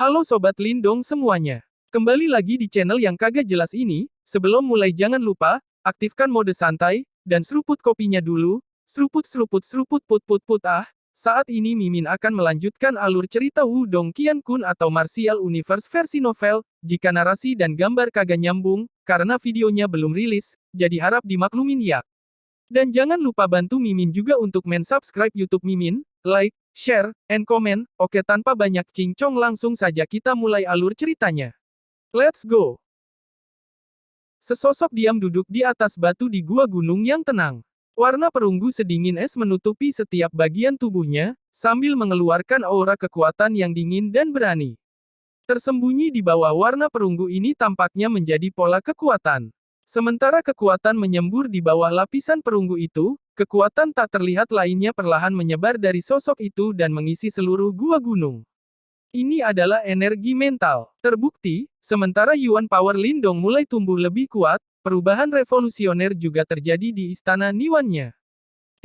Halo Sobat Lindong semuanya. Kembali lagi di channel yang kagak jelas ini. Sebelum mulai jangan lupa, aktifkan mode santai, dan seruput kopinya dulu. Seruput seruput seruput put put put ah. Saat ini Mimin akan melanjutkan alur cerita Wudong Qiankun atau Martial Universe versi novel. Jika narasi dan gambar kagak nyambung, karena videonya belum rilis, jadi harap dimaklumin ya. Dan jangan lupa bantu Mimin juga untuk subscribe YouTube Mimin, like, share, and comment. Oke, tanpa banyak cincong langsung saja kita mulai alur ceritanya. Let's go! Sesosok diam duduk di atas batu di gua gunung yang tenang. Warna perunggu sedingin es menutupi setiap bagian tubuhnya, sambil mengeluarkan aura kekuatan yang dingin dan berani. Tersembunyi di bawah warna perunggu ini tampaknya menjadi pola kekuatan. Sementara kekuatan menyembur di bawah lapisan perunggu itu, kekuatan tak terlihat lainnya perlahan menyebar dari sosok itu dan mengisi seluruh gua gunung. Ini adalah energi mental. Terbukti, sementara Yuan Power Lindong mulai tumbuh lebih kuat, perubahan revolusioner juga terjadi di istana Niwannya.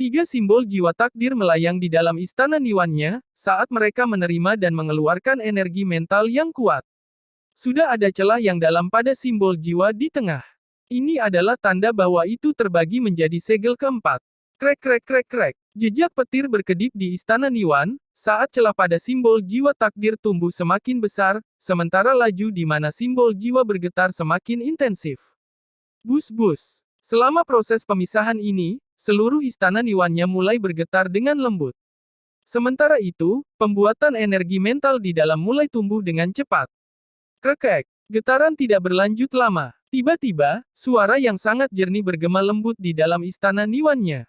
3 simbol jiwa takdir melayang di dalam istana Niwannya, saat mereka menerima dan mengeluarkan energi mental yang kuat. Sudah ada celah yang dalam pada simbol jiwa di tengah. Ini adalah tanda bahwa itu terbagi menjadi segel keempat. Krek krek krek krek. Jejak petir berkedip di istana Niwan, saat celah pada simbol jiwa takdir tumbuh semakin besar, sementara laju di mana simbol jiwa bergetar semakin intensif. Bus-bus. Selama proses pemisahan ini, seluruh istana Niwannya mulai bergetar dengan lembut. Sementara itu, pembuatan energi mental di dalam mulai tumbuh dengan cepat. Krek. Getaran tidak berlanjut lama. Tiba-tiba, suara yang sangat jernih bergema lembut di dalam istana Niwannya.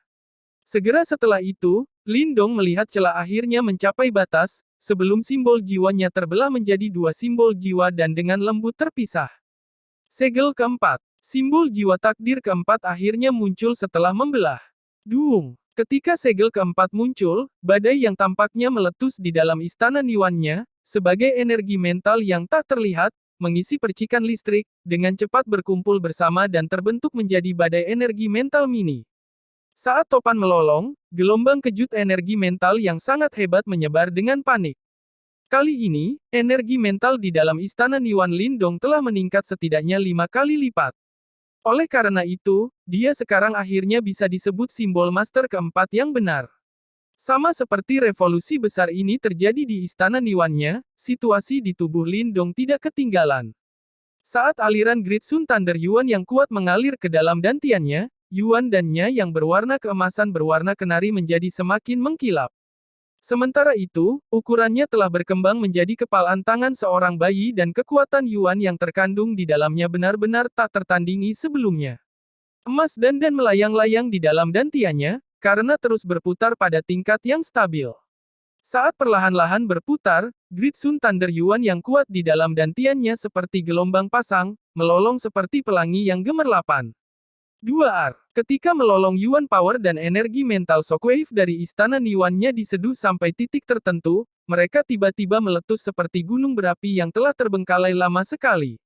Segera setelah itu, Lindong melihat celah akhirnya mencapai batas, sebelum simbol jiwanya terbelah menjadi 2 simbol jiwa dan dengan lembut terpisah. Segel keempat. Simbol jiwa takdir keempat akhirnya muncul setelah membelah. Duung. Ketika segel keempat muncul, badai yang tampaknya meletus di dalam istana Niwannya, sebagai energi mental yang tak terlihat, mengisi percikan listrik, dengan cepat berkumpul bersama dan terbentuk menjadi badai energi mental mini. Saat topan melolong, gelombang kejut energi mental yang sangat hebat menyebar dengan panik. Kali ini, energi mental di dalam istana Niwan Lindong telah meningkat setidaknya 5 kali lipat. Oleh karena itu, dia sekarang akhirnya bisa disebut simbol master keempat yang benar. Sama seperti revolusi besar ini terjadi di istana Niwannya, situasi di tubuh Lindong tidak ketinggalan. Saat aliran Great Sun Thunder Yuan yang kuat mengalir ke dalam dantiannya, Yuan dan Nya yang berwarna keemasan berwarna kenari menjadi semakin mengkilap. Sementara itu, ukurannya telah berkembang menjadi kepalan tangan seorang bayi dan kekuatan Yuan yang terkandung di dalamnya benar-benar tak tertandingi sebelumnya. Emas dan melayang-layang di dalam dantiannya, karena terus berputar pada tingkat yang stabil. Saat perlahan-lahan berputar, Great Sun Thunder Yuan yang kuat di dalam dantiannya seperti gelombang pasang, melolong seperti pelangi yang gemerlapan. 2R. Ketika melolong Yuan Power dan energi mental Shockwave dari istana Niwannya diseduh sampai titik tertentu, mereka tiba-tiba meletus seperti gunung berapi yang telah terbengkalai lama sekali.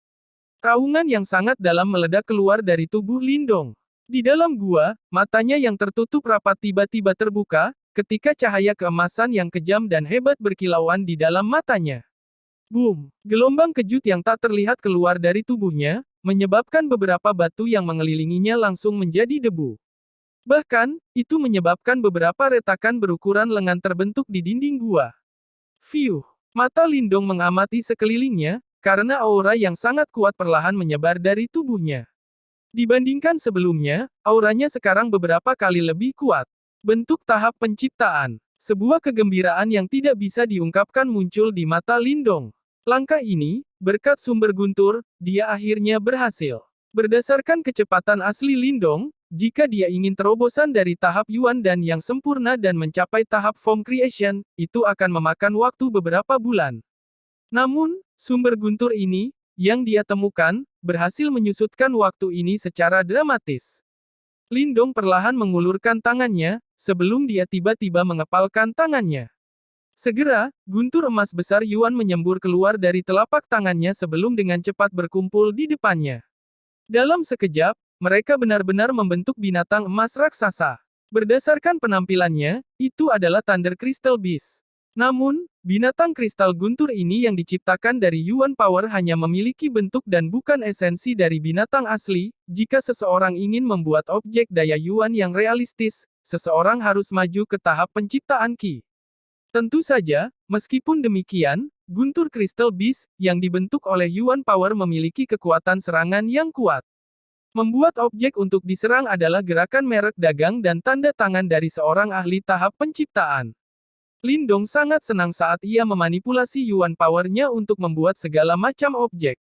Raungan yang sangat dalam meledak keluar dari tubuh Lindong. Di dalam gua, matanya yang tertutup rapat tiba-tiba terbuka, ketika cahaya keemasan yang kejam dan hebat berkilauan di dalam matanya. Boom! Gelombang kejut yang tak terlihat keluar dari tubuhnya, menyebabkan beberapa batu yang mengelilinginya langsung menjadi debu. Bahkan, itu menyebabkan beberapa retakan berukuran lengan terbentuk di dinding gua. Fiuh! Mata Lindong mengamati sekelilingnya, karena aura yang sangat kuat perlahan menyebar dari tubuhnya. Dibandingkan sebelumnya, auranya sekarang beberapa kali lebih kuat. Bentuk tahap penciptaan. Sebuah kegembiraan yang tidak bisa diungkapkan muncul di mata Lindong. Langkah ini, berkat sumber guntur, dia akhirnya berhasil. Berdasarkan kecepatan asli Lindong, jika dia ingin terobosan dari tahap Yuan dan yang sempurna dan mencapai tahap Form Creation, itu akan memakan waktu beberapa bulan. Namun, sumber guntur ini, yang dia temukan, berhasil menyusutkan waktu ini secara dramatis. Lindong perlahan mengulurkan tangannya, sebelum dia tiba-tiba mengepalkan tangannya. Segera, guntur emas besar Yuan menyembur keluar dari telapak tangannya sebelum dengan cepat berkumpul di depannya. Dalam sekejap, mereka benar-benar membentuk binatang emas raksasa. Berdasarkan penampilannya, itu adalah Thunder Crystal Beast. Namun, binatang kristal guntur ini yang diciptakan dari Yuan Power hanya memiliki bentuk dan bukan esensi dari binatang asli. Jika seseorang ingin membuat objek daya Yuan yang realistis, seseorang harus maju ke tahap penciptaan Qi. Tentu saja, meskipun demikian, guntur Crystal Beast, yang dibentuk oleh Yuan Power memiliki kekuatan serangan yang kuat. Membuat objek untuk diserang adalah gerakan merek dagang dan tanda tangan dari seorang ahli tahap penciptaan. Lindong sangat senang saat ia memanipulasi Yuan Power-nya untuk membuat segala macam objek.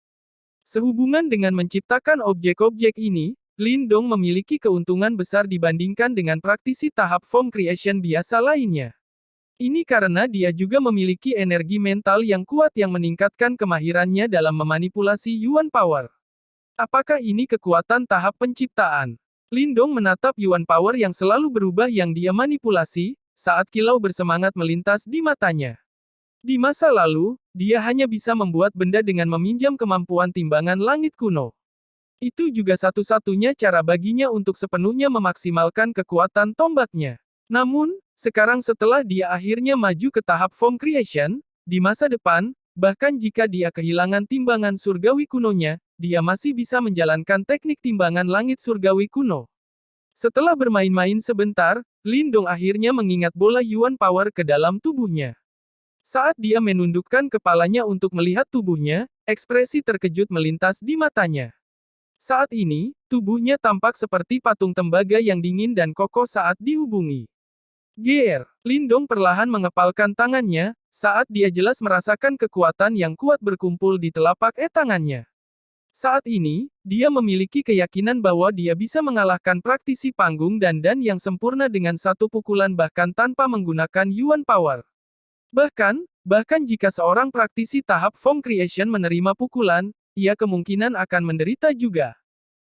Sehubungan dengan menciptakan objek-objek ini, Lindong memiliki keuntungan besar dibandingkan dengan praktisi tahap form creation biasa lainnya. Ini karena dia juga memiliki energi mental yang kuat yang meningkatkan kemahirannya dalam memanipulasi Yuan Power. Apakah ini kekuatan tahap penciptaan? Lindong menatap Yuan Power yang selalu berubah yang dia manipulasi, saat kilau bersemangat melintas di matanya. Di masa lalu, dia hanya bisa membuat benda dengan meminjam kemampuan timbangan langit kuno. Itu juga satu-satunya cara baginya untuk sepenuhnya memaksimalkan kekuatan tombaknya. Namun, sekarang setelah dia akhirnya maju ke tahap form creation, di masa depan, bahkan jika dia kehilangan timbangan surgawi kunonya, dia masih bisa menjalankan teknik timbangan langit surgawi kuno. Setelah bermain-main sebentar, Lindong akhirnya mengingat bola Yuan Power ke dalam tubuhnya. Saat dia menundukkan kepalanya untuk melihat tubuhnya, ekspresi terkejut melintas di matanya. Saat ini, tubuhnya tampak seperti patung tembaga yang dingin dan kokoh saat dihubungi. Gear, Lindong perlahan mengepalkan tangannya, saat dia jelas merasakan kekuatan yang kuat berkumpul di telapak tangannya. Saat ini, dia memiliki keyakinan bahwa dia bisa mengalahkan praktisi panggung dan yang sempurna dengan satu pukulan bahkan tanpa menggunakan Yuan Power. Bahkan jika seorang praktisi tahap form creation menerima pukulan, ia kemungkinan akan menderita juga.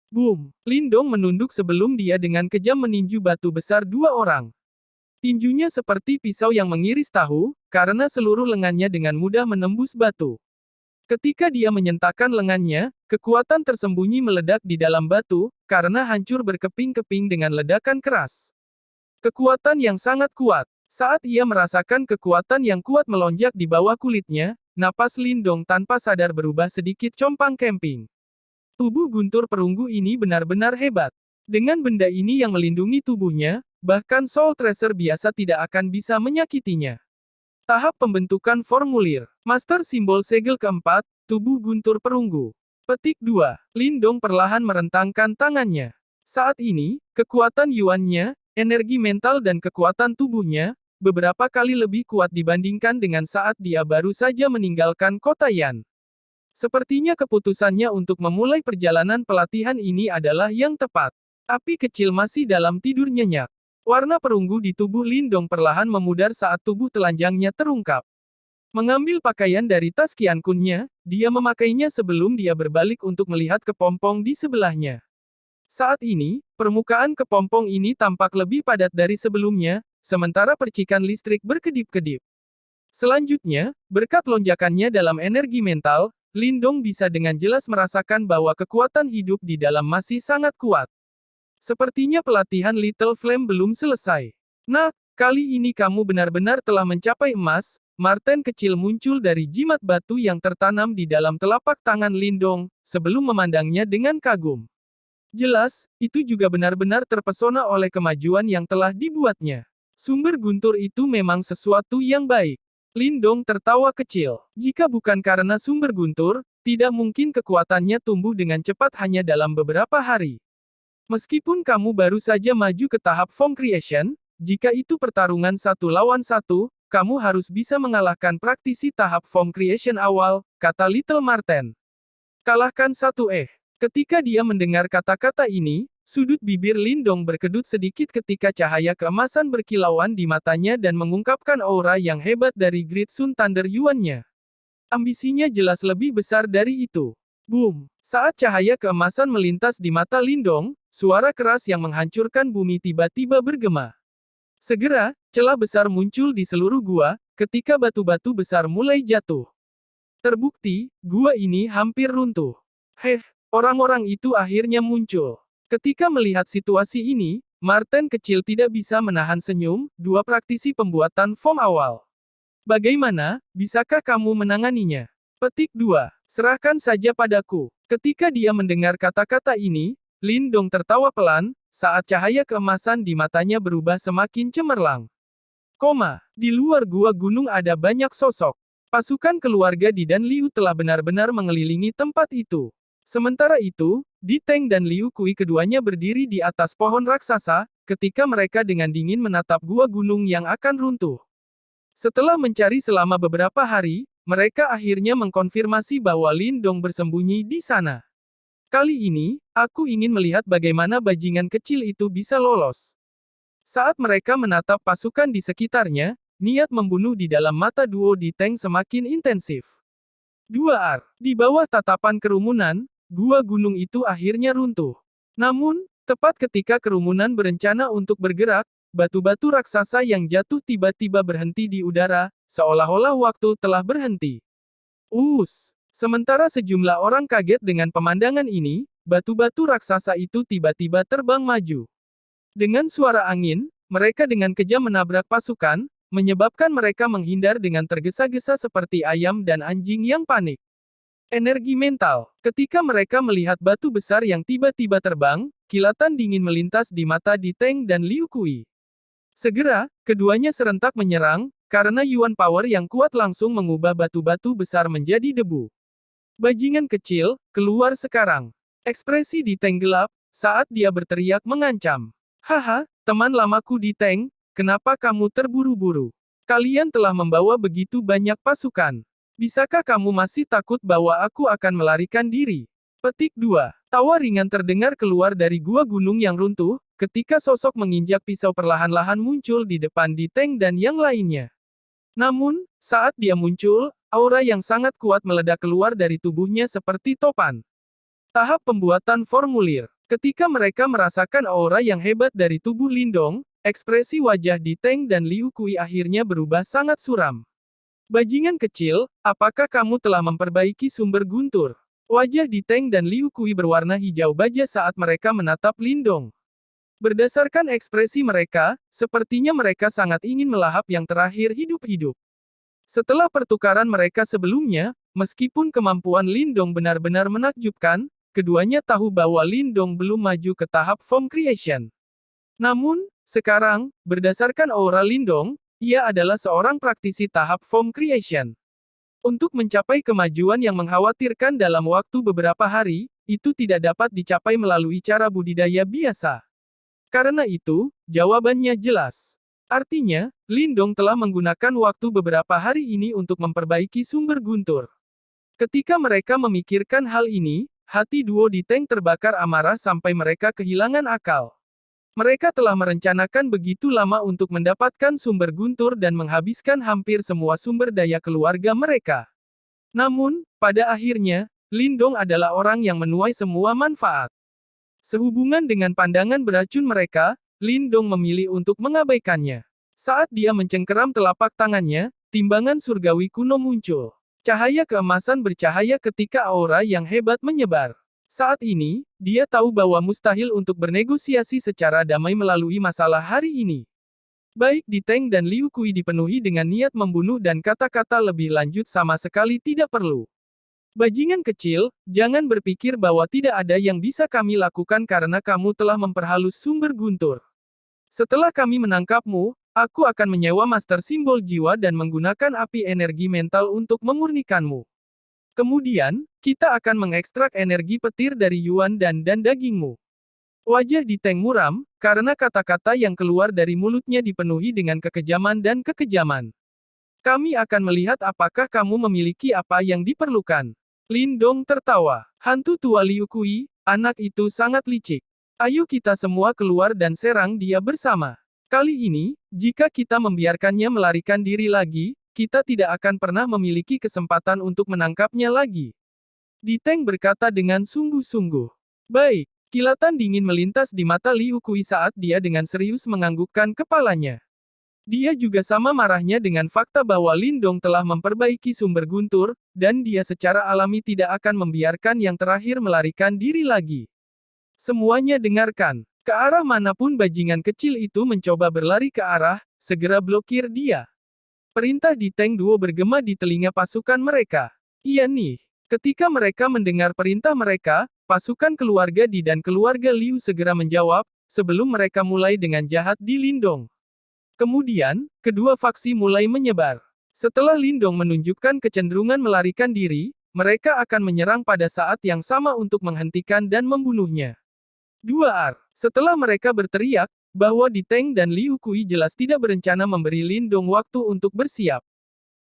Boom! Lindong menunduk sebelum dia dengan kejam meninju batu besar dua orang. Tinjunya seperti pisau yang mengiris tahu, karena seluruh lengannya dengan mudah menembus batu. Ketika dia menyentakkan lengannya, kekuatan tersembunyi meledak di dalam batu, karena hancur berkeping-keping dengan ledakan keras. Kekuatan yang sangat kuat. Saat ia merasakan kekuatan yang kuat melonjak di bawah kulitnya, napas Lindong tanpa sadar berubah sedikit compang-camping. Tubuh guntur perunggu ini benar-benar hebat. Dengan benda ini yang melindungi tubuhnya, bahkan Soul Tracer biasa tidak akan bisa menyakitinya. Tahap pembentukan formulir. Master simbol segel keempat, tubuh guntur perunggu. Petik 2. Lindong perlahan merentangkan tangannya. Saat ini, kekuatan Yuan-nya, energi mental dan kekuatan tubuhnya, beberapa kali lebih kuat dibandingkan dengan saat dia baru saja meninggalkan kota Yan. Sepertinya keputusannya untuk memulai perjalanan pelatihan ini adalah yang tepat. Api kecil masih dalam tidur nyenyak. Warna perunggu di tubuh Lindong perlahan memudar saat tubuh telanjangnya terungkap. Mengambil pakaian dari tas Qiankunnya, dia memakainya sebelum dia berbalik untuk melihat kepompong di sebelahnya. Saat ini, permukaan kepompong ini tampak lebih padat dari sebelumnya, sementara percikan listrik berkedip-kedip. Selanjutnya, berkat lonjakannya dalam energi mental, Lindong bisa dengan jelas merasakan bahwa kekuatan hidup di dalam masih sangat kuat. Sepertinya pelatihan Little Flame belum selesai. Nah, kali ini kamu benar-benar telah mencapai emas. Marten kecil muncul dari jimat batu yang tertanam di dalam telapak tangan Lindong, sebelum memandangnya dengan kagum. Jelas, itu juga benar-benar terpesona oleh kemajuan yang telah dibuatnya. Sumber guntur itu memang sesuatu yang baik. Lindong tertawa kecil. Jika bukan karena sumber guntur, tidak mungkin kekuatannya tumbuh dengan cepat hanya dalam beberapa hari. Meskipun kamu baru saja maju ke tahap form creation, jika itu pertarungan 1 lawan 1, kamu harus bisa mengalahkan praktisi tahap form creation awal, kata Little Marten. Kalahkan satu. Ketika dia mendengar kata-kata ini, sudut bibir Lindong berkedut sedikit ketika cahaya keemasan berkilauan di matanya dan mengungkapkan aura yang hebat dari Great Sun Thunder Yuan-nya. Ambisinya jelas lebih besar dari itu. Boom! Saat cahaya keemasan melintas di mata Lindong, suara keras yang menghancurkan bumi tiba-tiba bergema. Segera, celah besar muncul di seluruh gua, ketika batu-batu besar mulai jatuh. Terbukti, gua ini hampir runtuh. Orang-orang itu akhirnya muncul. Ketika melihat situasi ini, Marten kecil tidak bisa menahan senyum, dua praktisi pembuatan form awal. Bagaimana, bisakah kamu menanganinya? Petik 2. Serahkan saja padaku. Ketika dia mendengar kata-kata ini, Lin Dong tertawa pelan, saat cahaya keemasan di matanya berubah semakin cemerlang. Di luar gua gunung ada banyak sosok. Pasukan keluarga Di dan Liu telah benar-benar mengelilingi tempat itu. Sementara itu, Di Teng dan Liu Kui keduanya berdiri di atas pohon raksasa, ketika mereka dengan dingin menatap gua gunung yang akan runtuh. Setelah mencari selama beberapa hari, mereka akhirnya mengkonfirmasi bahwa Lin Dong bersembunyi di sana. Kali ini, aku ingin melihat bagaimana bajingan kecil itu bisa lolos. Saat mereka menatap pasukan di sekitarnya, niat membunuh di dalam mata duo Di Teng semakin intensif. 2R. Di bawah tatapan kerumunan, gua gunung itu akhirnya runtuh. Namun, tepat ketika kerumunan berencana untuk bergerak, batu-batu raksasa yang jatuh tiba-tiba berhenti di udara, seolah-olah waktu telah berhenti. Sementara sejumlah orang kaget dengan pemandangan ini, batu-batu raksasa itu tiba-tiba terbang maju. Dengan suara angin, mereka dengan kejam menabrak pasukan, menyebabkan mereka menghindar dengan tergesa-gesa seperti ayam dan anjing yang panik. Energi mental. Ketika mereka melihat batu besar yang tiba-tiba terbang, kilatan dingin melintas di mata Di Teng dan Liu Kui. Segera, keduanya serentak menyerang, karena Yuan Power yang kuat langsung mengubah batu-batu besar menjadi debu. Bajingan kecil, keluar sekarang. Ekspresi Di Teng gelap, saat dia berteriak mengancam. Haha, teman lamaku Di Teng, kenapa kamu terburu-buru? Kalian telah membawa begitu banyak pasukan. Bisakah kamu masih takut bahwa aku akan melarikan diri? Petik 2. Tawa ringan terdengar keluar dari gua gunung yang runtuh, ketika sosok menginjak pisau perlahan-lahan muncul di depan Di Teng dan yang lainnya. Namun, saat dia muncul, aura yang sangat kuat meledak keluar dari tubuhnya seperti topan. Tahap pembuatan formulir. Ketika mereka merasakan aura yang hebat dari tubuh Lin Dong, ekspresi wajah Di Teng dan Liu Kui akhirnya berubah sangat suram. Bajingan kecil, apakah kamu telah memperbaiki sumber guntur? Wajah Di Teng dan Liu Kui berwarna hijau baja saat mereka menatap Lin Dong. Berdasarkan ekspresi mereka, sepertinya mereka sangat ingin melahap yang terakhir hidup-hidup. Setelah pertukaran mereka sebelumnya, meskipun kemampuan Lin Dong benar-benar menakjubkan, keduanya tahu bahwa Lin Dong belum maju ke tahap form creation. Namun, sekarang, berdasarkan aura Lin Dong, ia adalah seorang praktisi tahap form creation. Untuk mencapai kemajuan yang mengkhawatirkan dalam waktu beberapa hari, itu tidak dapat dicapai melalui cara budidaya biasa. Karena itu, jawabannya jelas. Artinya, Lin Dong telah menggunakan waktu beberapa hari ini untuk memperbaiki sumber guntur. Ketika mereka memikirkan hal ini, hati duo Di Teng terbakar amarah sampai mereka kehilangan akal. Mereka telah merencanakan begitu lama untuk mendapatkan sumber guntur dan menghabiskan hampir semua sumber daya keluarga mereka. Namun, pada akhirnya, Lin Dong adalah orang yang menuai semua manfaat. Sehubungan dengan pandangan beracun mereka, Lin Dong memilih untuk mengabaikannya. Saat dia mencengkeram telapak tangannya, timbangan surgawi kuno muncul. Cahaya keemasan bercahaya ketika aura yang hebat menyebar. Saat ini, dia tahu bahwa mustahil untuk bernegosiasi secara damai melalui masalah hari ini. Baik Di Teng dan Liu Kui dipenuhi dengan niat membunuh dan kata-kata lebih lanjut sama sekali tidak perlu. Bajingan kecil, jangan berpikir bahwa tidak ada yang bisa kami lakukan karena kamu telah memperhalus sumber guntur. Setelah kami menangkapmu, aku akan menyewa master simbol jiwa dan menggunakan api energi mental untuk memurnikanmu. Kemudian, kita akan mengekstrak energi petir dari Yuan dan dagingmu. Wajah Di Teng muram, karena kata-kata yang keluar dari mulutnya dipenuhi dengan kekejaman dan kekejaman. Kami akan melihat apakah kamu memiliki apa yang diperlukan. Lin Dong tertawa. Hantu tua Liu Kui, anak itu sangat licik. Ayo kita semua keluar dan serang dia bersama. Kali ini, jika kita membiarkannya melarikan diri lagi, kita tidak akan pernah memiliki kesempatan untuk menangkapnya lagi. Di Teng berkata dengan sungguh-sungguh. Baik, kilatan dingin melintas di mata Liu Kui saat dia dengan serius menganggukkan kepalanya. Dia juga sama marahnya dengan fakta bahwa Lin Dong telah memperbaiki sumber guntur, dan dia secara alami tidak akan membiarkan yang terakhir melarikan diri lagi. Semuanya dengarkan. Ke arah manapun bajingan kecil itu mencoba berlari ke arah, segera blokir dia. Perintah di Tank Duo bergema di telinga pasukan mereka. Iya nih. Ketika mereka mendengar perintah mereka, pasukan keluarga Di dan keluarga Liu segera menjawab, sebelum mereka mulai dengan jahat di Lindong. Kemudian, kedua faksi mulai menyebar. Setelah Lindong menunjukkan kecenderungan melarikan diri, mereka akan menyerang pada saat yang sama untuk menghentikan dan membunuhnya. 2R. Setelah mereka berteriak, bahwa Di Teng dan Liu Kui jelas tidak berencana memberi Lindong waktu untuk bersiap.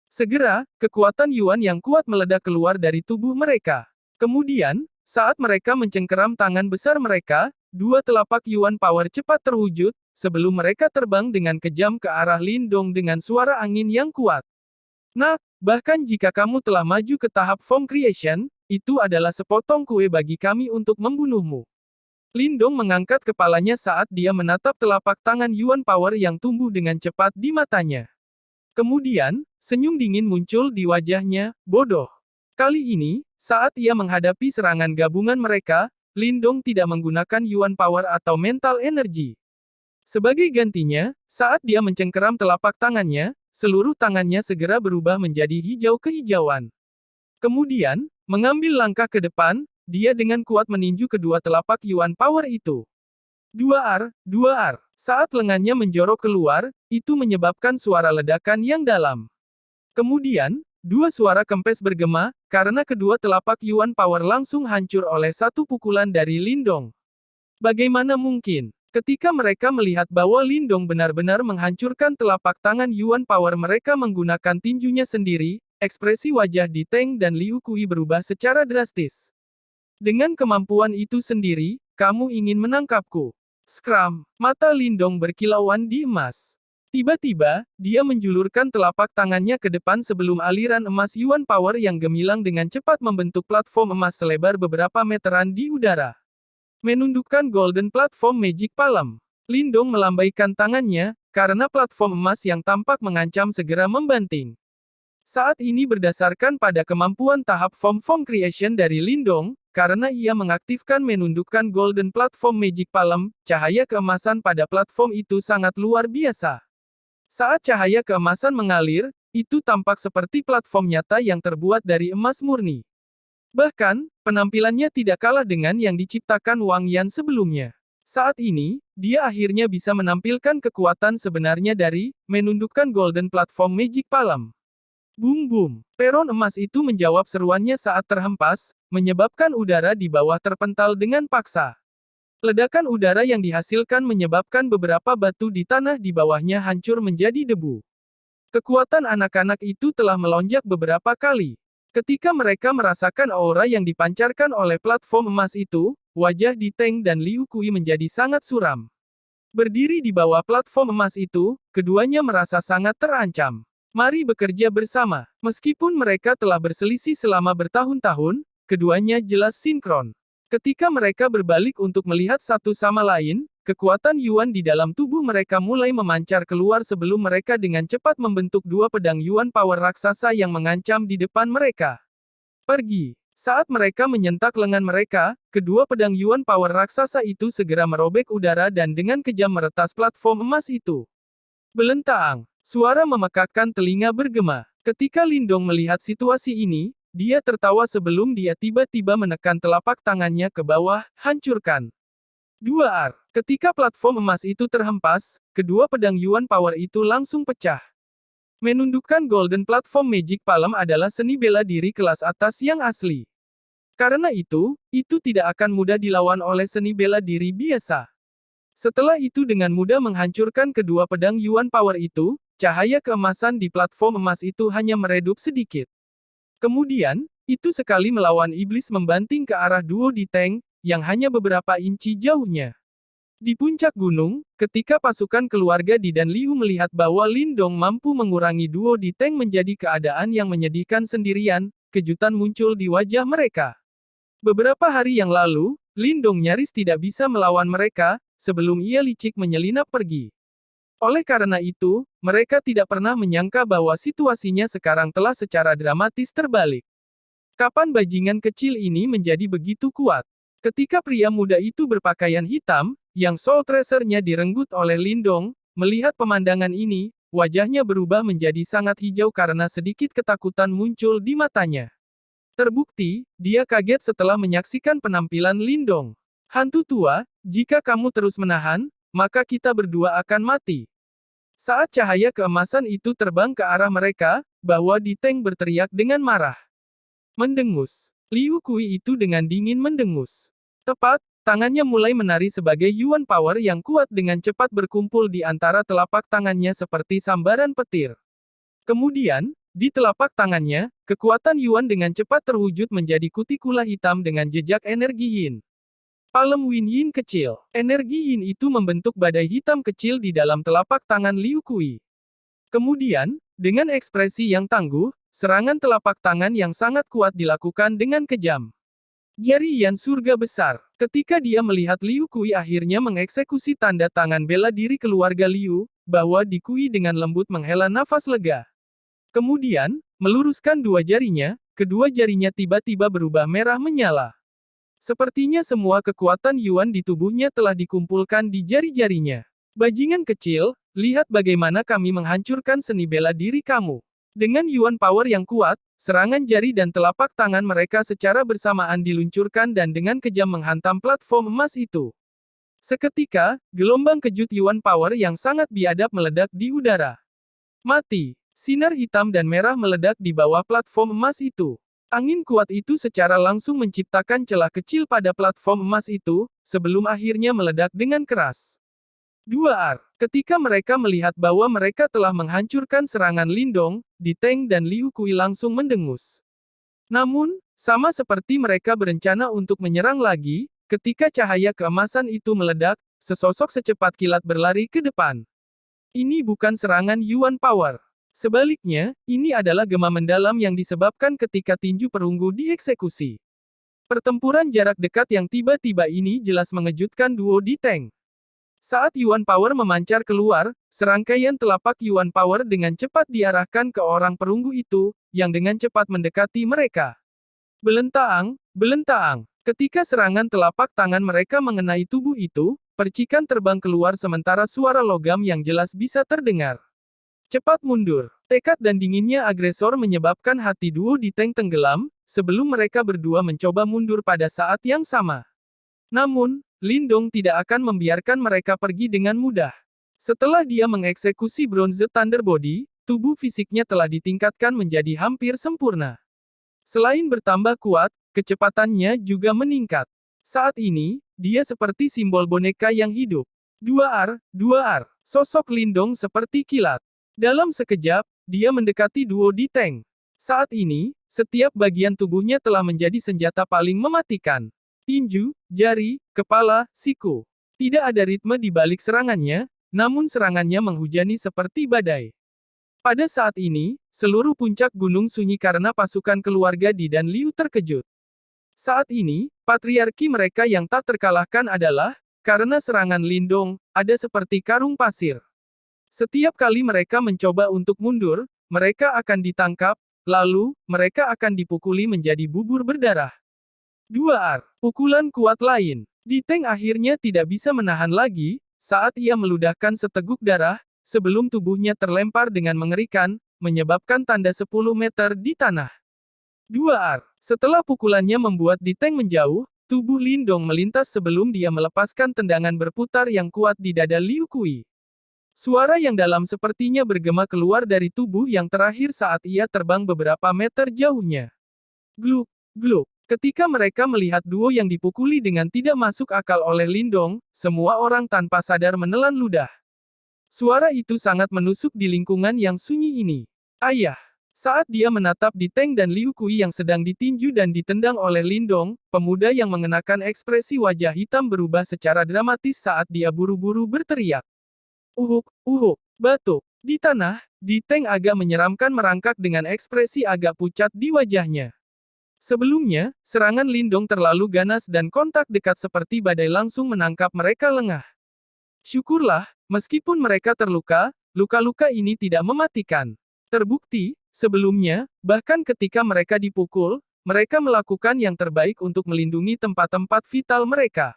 Segera, kekuatan Yuan yang kuat meledak keluar dari tubuh mereka. Kemudian, saat mereka mencengkeram tangan besar mereka, dua telapak Yuan Power cepat terwujud, sebelum mereka terbang dengan kejam ke arah Lindong dengan suara angin yang kuat. Nah, bahkan jika kamu telah maju ke tahap Form Creation, itu adalah sepotong kue bagi kami untuk membunuhmu. Lindong mengangkat kepalanya saat dia menatap telapak tangan Yuan Power yang tumbuh dengan cepat di matanya. Kemudian, senyum dingin muncul di wajahnya, bodoh. Kali ini, saat ia menghadapi serangan gabungan mereka, Lindong tidak menggunakan Yuan Power atau Mental Energy. Sebagai gantinya, saat dia mencengkeram telapak tangannya, seluruh tangannya segera berubah menjadi hijau kehijauan. Kemudian, mengambil langkah ke depan, dia dengan kuat meninju kedua telapak Yuan Power itu. 2R. Saat lengannya menjorok keluar, itu menyebabkan suara ledakan yang dalam. Kemudian, dua suara kempes bergema, karena kedua telapak Yuan Power langsung hancur oleh satu pukulan dari Lindong. Bagaimana mungkin? Ketika mereka melihat bahwa Lindong benar-benar menghancurkan telapak tangan Yuan Power mereka menggunakan tinjunya sendiri, ekspresi wajah Di Teng dan Liu Kui berubah secara drastis. Dengan kemampuan itu sendiri, kamu ingin menangkapku. Skram, mata Lindong berkilauan di emas. Tiba-tiba, dia menjulurkan telapak tangannya ke depan sebelum aliran emas Yuan Power yang gemilang dengan cepat membentuk platform emas selebar beberapa meteran di udara. Menundukkan Golden Platform Magic Palm. Lindong melambaikan tangannya, karena platform emas yang tampak mengancam segera membanting. Saat ini berdasarkan pada kemampuan tahap Form Creation dari Lindong, karena ia mengaktifkan menundukkan Golden Platform Magic Palm, cahaya keemasan pada platform itu sangat luar biasa. Saat cahaya keemasan mengalir, itu tampak seperti platform nyata yang terbuat dari emas murni. Bahkan, penampilannya tidak kalah dengan yang diciptakan Wang Yan sebelumnya. Saat ini, dia akhirnya bisa menampilkan kekuatan sebenarnya dari menundukkan Golden Platform Magic Palm. Boom boom. Peron emas itu menjawab seruannya saat terhempas, menyebabkan udara di bawah terpental dengan paksa. Ledakan udara yang dihasilkan menyebabkan beberapa batu di tanah di bawahnya hancur menjadi debu. Kekuatan anak-anak itu telah melonjak beberapa kali. Ketika mereka merasakan aura yang dipancarkan oleh platform emas itu, wajah Di Teng dan Liu Kui menjadi sangat suram. Berdiri di bawah platform emas itu, keduanya merasa sangat terancam. Mari bekerja bersama. Meskipun mereka telah berselisih selama bertahun-tahun, keduanya jelas sinkron. Ketika mereka berbalik untuk melihat satu sama lain, kekuatan Yuan di dalam tubuh mereka mulai memancar keluar sebelum mereka dengan cepat membentuk dua pedang Yuan Power raksasa yang mengancam di depan mereka. Pergi. Saat mereka menyentak lengan mereka, kedua pedang Yuan Power raksasa itu segera merobek udara dan dengan kejam meretas platform emas itu. Belentaang. Suara memekakkan telinga bergema. Ketika Lindong melihat situasi ini, dia tertawa sebelum dia tiba-tiba menekan telapak tangannya ke bawah, hancurkan. 2R. Ketika platform emas itu terhempas, kedua pedang Yuan Power itu langsung pecah. Menundukkan Golden Platform Magic Palm adalah seni bela diri kelas atas yang asli. Karena itu tidak akan mudah dilawan oleh seni bela diri biasa. Setelah itu dengan mudah menghancurkan kedua pedang Yuan Power itu, cahaya keemasan di platform emas itu hanya meredup sedikit. Kemudian, itu sekali melawan iblis membanting ke arah duo Di Teng, yang hanya beberapa inci jauhnya. Di puncak gunung, ketika pasukan keluarga Di dan Liu melihat bahwa Lindong mampu mengurangi duo Di Teng menjadi keadaan yang menyedihkan sendirian, kejutan muncul di wajah mereka. Beberapa hari yang lalu, Lindong nyaris tidak bisa melawan mereka, sebelum ia licik menyelinap pergi. Oleh karena itu, mereka tidak pernah menyangka bahwa situasinya sekarang telah secara dramatis terbalik. Kapan bajingan kecil ini menjadi begitu kuat? Ketika pria muda itu berpakaian hitam, yang soul treasure-nya direnggut oleh Lindong, melihat pemandangan ini, wajahnya berubah menjadi sangat hijau karena sedikit ketakutan muncul di matanya. Terbukti, dia kaget setelah menyaksikan penampilan Lindong. Hantu tua, jika kamu terus menahan, maka kita berdua akan mati. Saat cahaya keemasan itu terbang ke arah mereka, bahwa Di Teng berteriak dengan marah. Mendengus. Liu Kui itu dengan dingin mendengus. Tepat, tangannya mulai menari sebagai Yuan Power yang kuat dengan cepat berkumpul di antara telapak tangannya seperti sambaran petir. Kemudian, di telapak tangannya, kekuatan Yuan dengan cepat terwujud menjadi kutikula hitam dengan jejak energi Yin. Palem Yin Yin kecil. Energi Yin itu membentuk badai hitam kecil di dalam telapak tangan Liu Kui. Kemudian, dengan ekspresi yang tangguh, serangan telapak tangan yang sangat kuat dilakukan dengan kejam. Jari Yan surga besar. Ketika dia melihat Liu Kui akhirnya mengeksekusi tanda tangan bela diri keluarga Liu, bahwa Di Kui dengan lembut menghela nafas lega. Kemudian, meluruskan dua jarinya, kedua jarinya tiba-tiba berubah merah menyala. Sepertinya semua kekuatan Yuan di tubuhnya telah dikumpulkan di jari-jarinya. Bajingan kecil, lihat bagaimana kami menghancurkan seni bela diri kamu. Dengan Yuan Power yang kuat, serangan jari dan telapak tangan mereka secara bersamaan diluncurkan dan dengan kejam menghantam platform emas itu. Seketika, gelombang kejut Yuan Power yang sangat biadab meledak di udara. Mati. Sinar hitam dan merah meledak di bawah platform emas itu. Angin kuat itu secara langsung menciptakan celah kecil pada platform emas itu, sebelum akhirnya meledak dengan keras. 2R. Ketika mereka melihat bahwa mereka telah menghancurkan serangan Lindong, Di Teng dan Liu Kui langsung mendengus. Namun, sama seperti mereka berencana untuk menyerang lagi, ketika cahaya keemasan itu meledak, sesosok secepat kilat berlari ke depan. Ini bukan serangan Yuan Power. Sebaliknya, ini adalah gema mendalam yang disebabkan ketika tinju perunggu dieksekusi. Pertempuran jarak dekat yang tiba-tiba ini jelas mengejutkan duo Di Teng. Saat Yuan Power memancar keluar, serangkaian telapak Yuan Power dengan cepat diarahkan ke orang perunggu itu, yang dengan cepat mendekati mereka. Belentaang, belentaang. Ketika serangan telapak tangan mereka mengenai tubuh itu, percikan terbang keluar sementara suara logam yang jelas bisa terdengar. Cepat mundur. Tekad dan dinginnya agresor menyebabkan hati duo Di Teng tenggelam, sebelum mereka berdua mencoba mundur pada saat yang sama. Namun, Lindong tidak akan membiarkan mereka pergi dengan mudah. Setelah dia mengeksekusi Bronze Thunder Body, tubuh fisiknya telah ditingkatkan menjadi hampir sempurna. Selain bertambah kuat, kecepatannya juga meningkat. Saat ini, dia seperti simbol boneka yang hidup. 2R, 2R. Sosok Lindong seperti kilat. Dalam sekejap, dia mendekati duo Di Teng. Saat ini, setiap bagian tubuhnya telah menjadi senjata paling mematikan. Tinju, jari, kepala, siku. Tidak ada ritme di balik serangannya, namun serangannya menghujani seperti badai. Pada saat ini, seluruh puncak gunung sunyi karena pasukan keluarga Di dan Liu terkejut. Saat ini, patriarki mereka yang tak terkalahkan adalah, karena serangan Lindong, ada seperti karung pasir. Setiap kali mereka mencoba untuk mundur, mereka akan ditangkap, lalu, mereka akan dipukuli menjadi bubur berdarah. 2R. Pukulan kuat lain. Di Teng akhirnya tidak bisa menahan lagi, saat ia meludahkan seteguk darah, sebelum tubuhnya terlempar dengan mengerikan, menyebabkan tanda 10 meter di tanah. 2R. Setelah pukulannya membuat Di Teng menjauh, tubuh Lindong melintas sebelum dia melepaskan tendangan berputar yang kuat di dada Liu Kui. Suara yang dalam sepertinya bergema keluar dari tubuh yang terakhir saat ia terbang beberapa meter jauhnya. Gluk, gluk. Ketika mereka melihat duo yang dipukuli dengan tidak masuk akal oleh Lindong, semua orang tanpa sadar menelan ludah. Suara itu sangat menusuk di lingkungan yang sunyi ini. Ayah! Saat dia menatap Di Teng dan Liu Kui yang sedang ditinju dan ditendang oleh Lindong, pemuda yang mengenakan ekspresi wajah hitam berubah secara dramatis saat dia buru-buru berteriak. Uhuk, uhuk, batuk. Di tanah, Di Teng agak menyeramkan merangkak dengan ekspresi agak pucat di wajahnya. Sebelumnya, serangan Lindong terlalu ganas dan kontak dekat seperti badai langsung menangkap mereka lengah. Syukurlah, meskipun mereka terluka, luka-luka ini tidak mematikan. Terbukti, sebelumnya, bahkan ketika mereka dipukul, mereka melakukan yang terbaik untuk melindungi tempat-tempat vital mereka.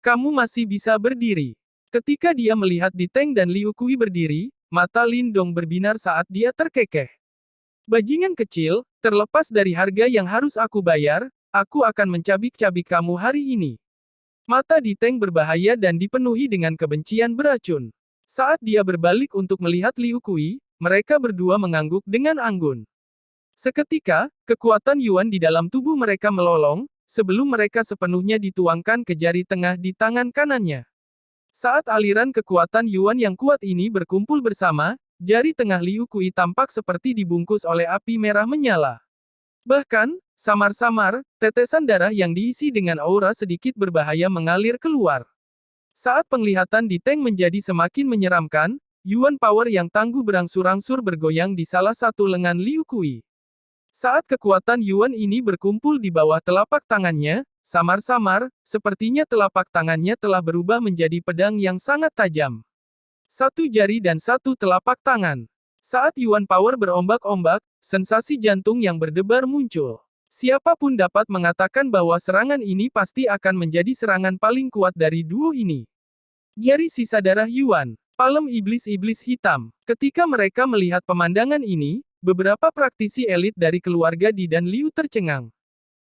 Kamu masih bisa berdiri. Ketika dia melihat Di Teng dan Liu Kui berdiri, mata Lindong berbinar saat dia terkekeh. Bajingan kecil, terlepas dari harga yang harus aku bayar, aku akan mencabik-cabik kamu hari ini. Mata Di Teng berbahaya dan dipenuhi dengan kebencian beracun. Saat dia berbalik untuk melihat Liu Kui, mereka berdua mengangguk dengan anggun. Seketika, kekuatan Yuan di dalam tubuh mereka melolong, sebelum mereka sepenuhnya dituangkan ke jari tengah di tangan kanannya. Saat aliran kekuatan Yuan yang kuat ini berkumpul bersama, jari tengah Liu Kui tampak seperti dibungkus oleh api merah menyala. Bahkan, samar-samar, tetesan darah yang diisi dengan aura sedikit berbahaya mengalir keluar. Saat penglihatan Di Teng menjadi semakin menyeramkan, Yuan power yang tangguh berangsur-angsur bergoyang di salah satu lengan Liu Kui. Saat kekuatan Yuan ini berkumpul di bawah telapak tangannya, samar-samar, sepertinya telapak tangannya telah berubah menjadi pedang yang sangat tajam. Satu jari dan satu telapak tangan. Saat Yuan Power berombak-ombak, sensasi jantung yang berdebar muncul. Siapapun dapat mengatakan bahwa serangan ini pasti akan menjadi serangan paling kuat dari duo ini. Jari sisa darah Yuan, palem iblis-iblis hitam. Ketika mereka melihat pemandangan ini, beberapa praktisi elit dari keluarga Di dan Liu tercengang.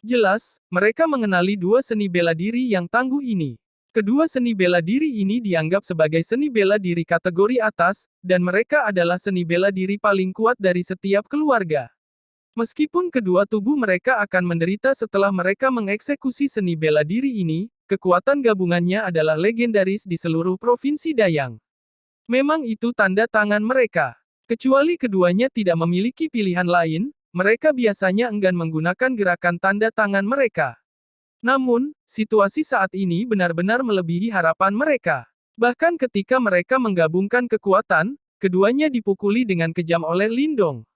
Jelas, mereka mengenali dua seni bela diri yang tangguh ini. Kedua seni bela diri ini dianggap sebagai seni bela diri kategori atas, dan mereka adalah seni bela diri paling kuat dari setiap keluarga. Meskipun kedua tubuh mereka akan menderita setelah mereka mengeksekusi seni bela diri ini, kekuatan gabungannya adalah legendaris di seluruh provinsi Dayang. Memang itu tanda tangan mereka. Kecuali keduanya tidak memiliki pilihan lain, mereka biasanya enggan menggunakan gerakan tanda tangan mereka. Namun, situasi saat ini benar-benar melebihi harapan mereka. Bahkan ketika mereka menggabungkan kekuatan, keduanya dipukuli dengan kejam oleh Lindong.